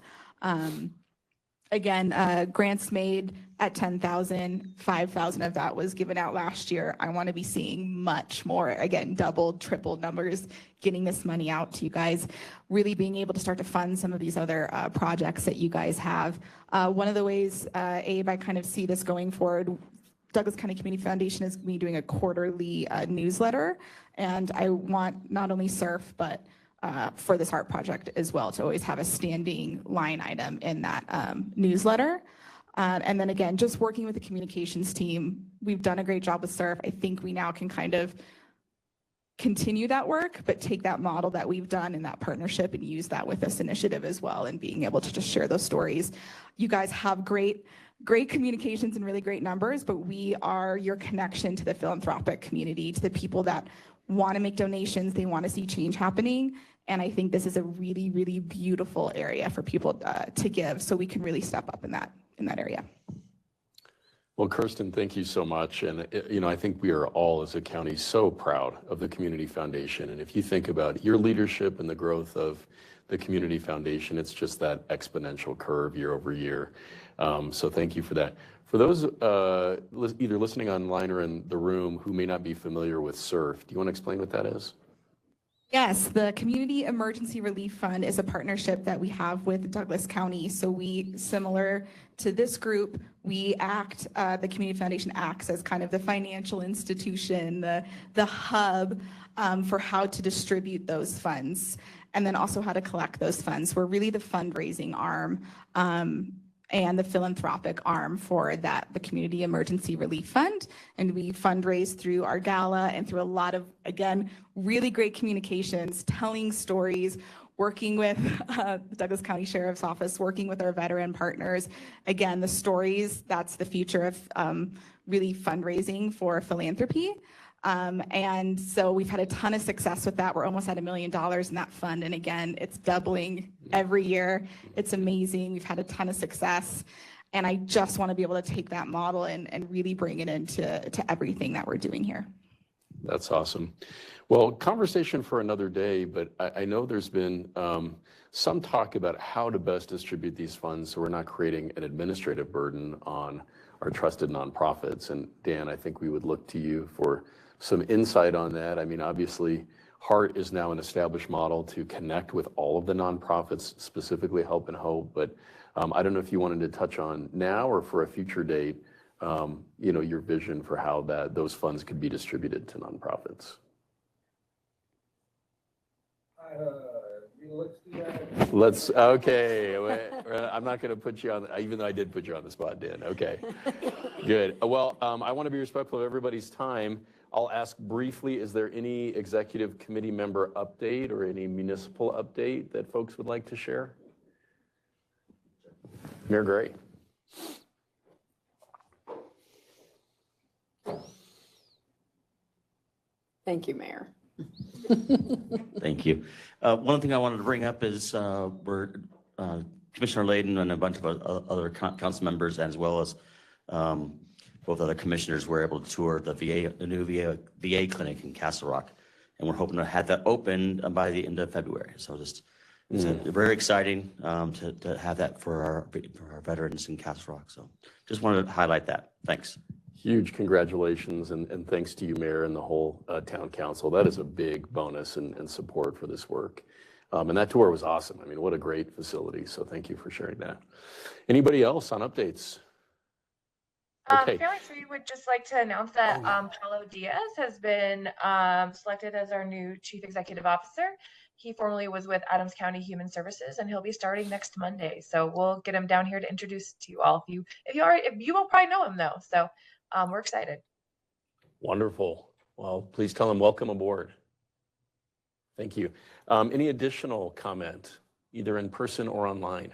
Again, grants made at 10,000, 5,000 of that was given out last year. I want to be seeing much more, again, double, triple numbers, getting this money out to you guys, really being able to start to fund some of these other projects that you guys have. One of the ways, Abe, I kind of see this going forward, Douglas County Community Foundation is me doing a quarterly newsletter, and I want not only SURF, but for this art project as well, to always have a standing line item in that newsletter. And then again, just working with the communications team, we've done a great job with SURF. I think we now can kind of continue that work, but take that model that we've done in that partnership and use that with this initiative as well, and being able to just share those stories. You guys have great communications and really great numbers, but we are your connection to the philanthropic community, to the people that want to make donations, they want to see change happening. And I think this is a really, really beautiful area for people to give, so we can really step up in that area. Well, Kirsten, thank you so much. And, you know, I think we are all as a county so proud of the Community Foundation. And if you think about your leadership and the growth of the Community Foundation, it's just that exponential curve year over year. So thank you for that. For those either listening online or in the room who may not be familiar with SURF, do you want to explain what that is? Yes, the Community Emergency Relief Fund is a partnership that we have with Douglas County. So we, similar to this group, we act, the Community Foundation acts as kind of the financial institution, the hub for how to distribute those funds, and then also how to collect those funds. We're really the fundraising arm and the philanthropic arm for that, the Community Emergency Relief Fund. And we fundraise through our gala and through a lot of, again, really great communications, telling stories, working with the Douglas County Sheriff's Office, working with our veteran partners. Again, the stories, that's the future of really fundraising for philanthropy. And so we've had a ton of success with that. We're almost at $1 million in that fund. And again, it's doubling every year. It's amazing. We've had a ton of success. And I just want to be able to take that model and really bring it into everything that we're doing here. That's awesome. Well, conversation for another day, but I know there's been some talk about how to best distribute these funds so we're not creating an administrative burden on our trusted nonprofits. And Dan, I think we would look to you for some insight on that. I mean, obviously, HEART is now an established model to connect with all of the nonprofits, specifically Help and Hope. But I don't know if you wanted to touch on now or for a future date, your vision for how those funds could be distributed to nonprofits. Okay. I'm not going to put you on, even though I did put you on the spot, Dan. Okay, good. Well, I want to be respectful of everybody's time. I'll ask briefly, is there any executive committee member update or any municipal update that folks would like to share? Mayor Gray. Thank you, Mayor. Thank you. One thing I wanted to bring up is Commissioner Layden and a bunch of other council members, as well as both other commissioners, were able to tour the new VA clinic in Castle Rock, and we're hoping to have that open by the end of February. So it's very exciting to have that for our veterans in Castle Rock. So just wanted to highlight that. Thanks. Huge congratulations and thanks to you, Mayor, and the whole town council. That is a big bonus and support for this work. And that tour was awesome. I mean, what a great facility. So thank you for sharing that. Anybody else on updates? Okay. Family Tree would just like to announce that Paulo Diaz has been selected as our new Chief Executive Officer. He formerly was with Adams County Human Services, and he'll be starting next Monday. So we'll get him down here to introduce to you all. If you will probably know him though. So we're excited. Wonderful. Well, please tell him welcome aboard. Thank you. Any additional comment, either in person or online?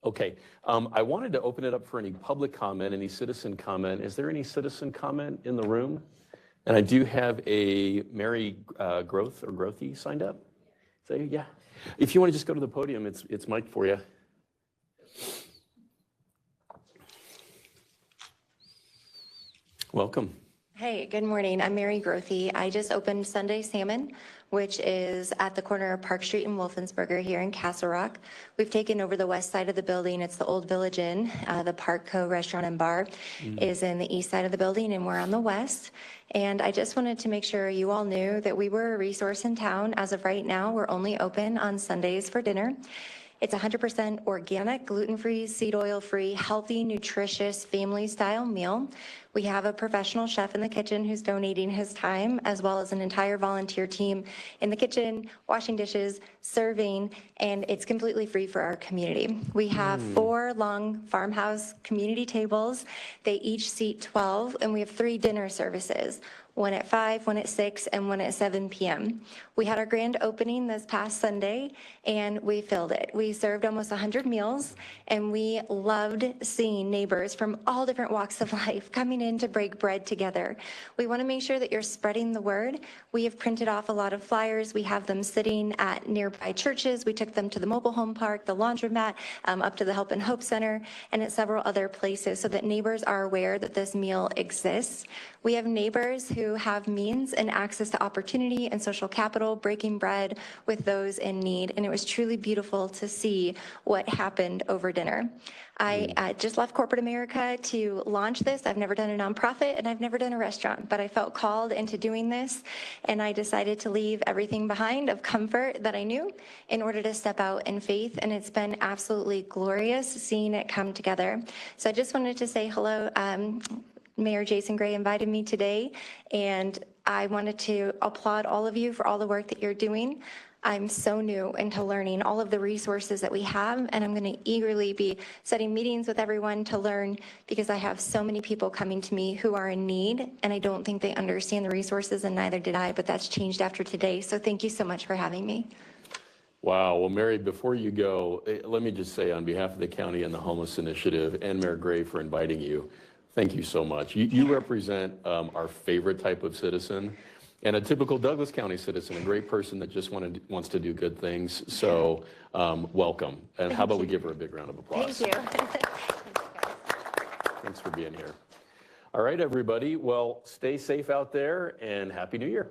Okay, I wanted to open it up for any public comment, any citizen comment. Is there any citizen comment in the room? And I do have a Mary Grothy signed up. So yeah, if you want to just go to the podium, it's mic'd for you. Welcome. Hey, good morning. I'm Mary Grothy. I just opened Sunday Salmon, which is at the corner of Park Street and Wolfensberger here in Castle Rock. We've taken over the west side of the building. It's the Old Village Inn. The Park Co. Restaurant and Bar is in the east side of the building, and we're on the west. And I just wanted to make sure you all knew that we were a resource in town. As of right now, we're only open on Sundays for dinner. It's 100% organic, gluten-free, seed oil-free, healthy, nutritious, family-style meal. We have a professional chef in the kitchen who's donating his time, as well as an entire volunteer team in the kitchen, washing dishes, serving, and it's completely free for our community. We have 4 long farmhouse community tables. They each seat 12, and we have 3 dinner services. 1 at 5, 1 at 6, and 1 at 7 p.m. We had our grand opening this past Sunday, and we filled it. We served almost 100 meals, and we loved seeing neighbors from all different walks of life coming in to break bread together. We want to make sure that you're spreading the word. We have printed off a lot of flyers. We have them sitting at nearby churches. We took them to the mobile home park, the laundromat, up to the Help and Hope Center, and at several other places so that neighbors are aware that this meal exists. We have neighbors who have means and access to opportunity and social capital, breaking bread with those in need. And it was truly beautiful to see what happened over dinner. I just left corporate America to launch this. I've never done a nonprofit and I've never done a restaurant, but I felt called into doing this. And I decided to leave everything behind of comfort that I knew in order to step out in faith. And it's been absolutely glorious seeing it come together. So I just wanted to say hello. Mayor Jason Gray invited me today, and I wanted to applaud all of you for all the work that you're doing. I'm so new into learning all of the resources that we have, and I'm going to eagerly be setting meetings with everyone to learn, because I have so many people coming to me who are in need, and I don't think they understand the resources, and neither did I, but that's changed after today. So thank you so much for having me. Wow. Well, Mary, before you go, let me just say on behalf of the county and the Homeless Initiative and Mayor Gray for inviting you, thank you so much. You represent our favorite type of citizen, and a typical Douglas County citizen, a great person that just wants to do good things. So welcome. And how about we give her a big round of applause? Thank you. Thanks for being here. All right, everybody. Well, stay safe out there and Happy New Year.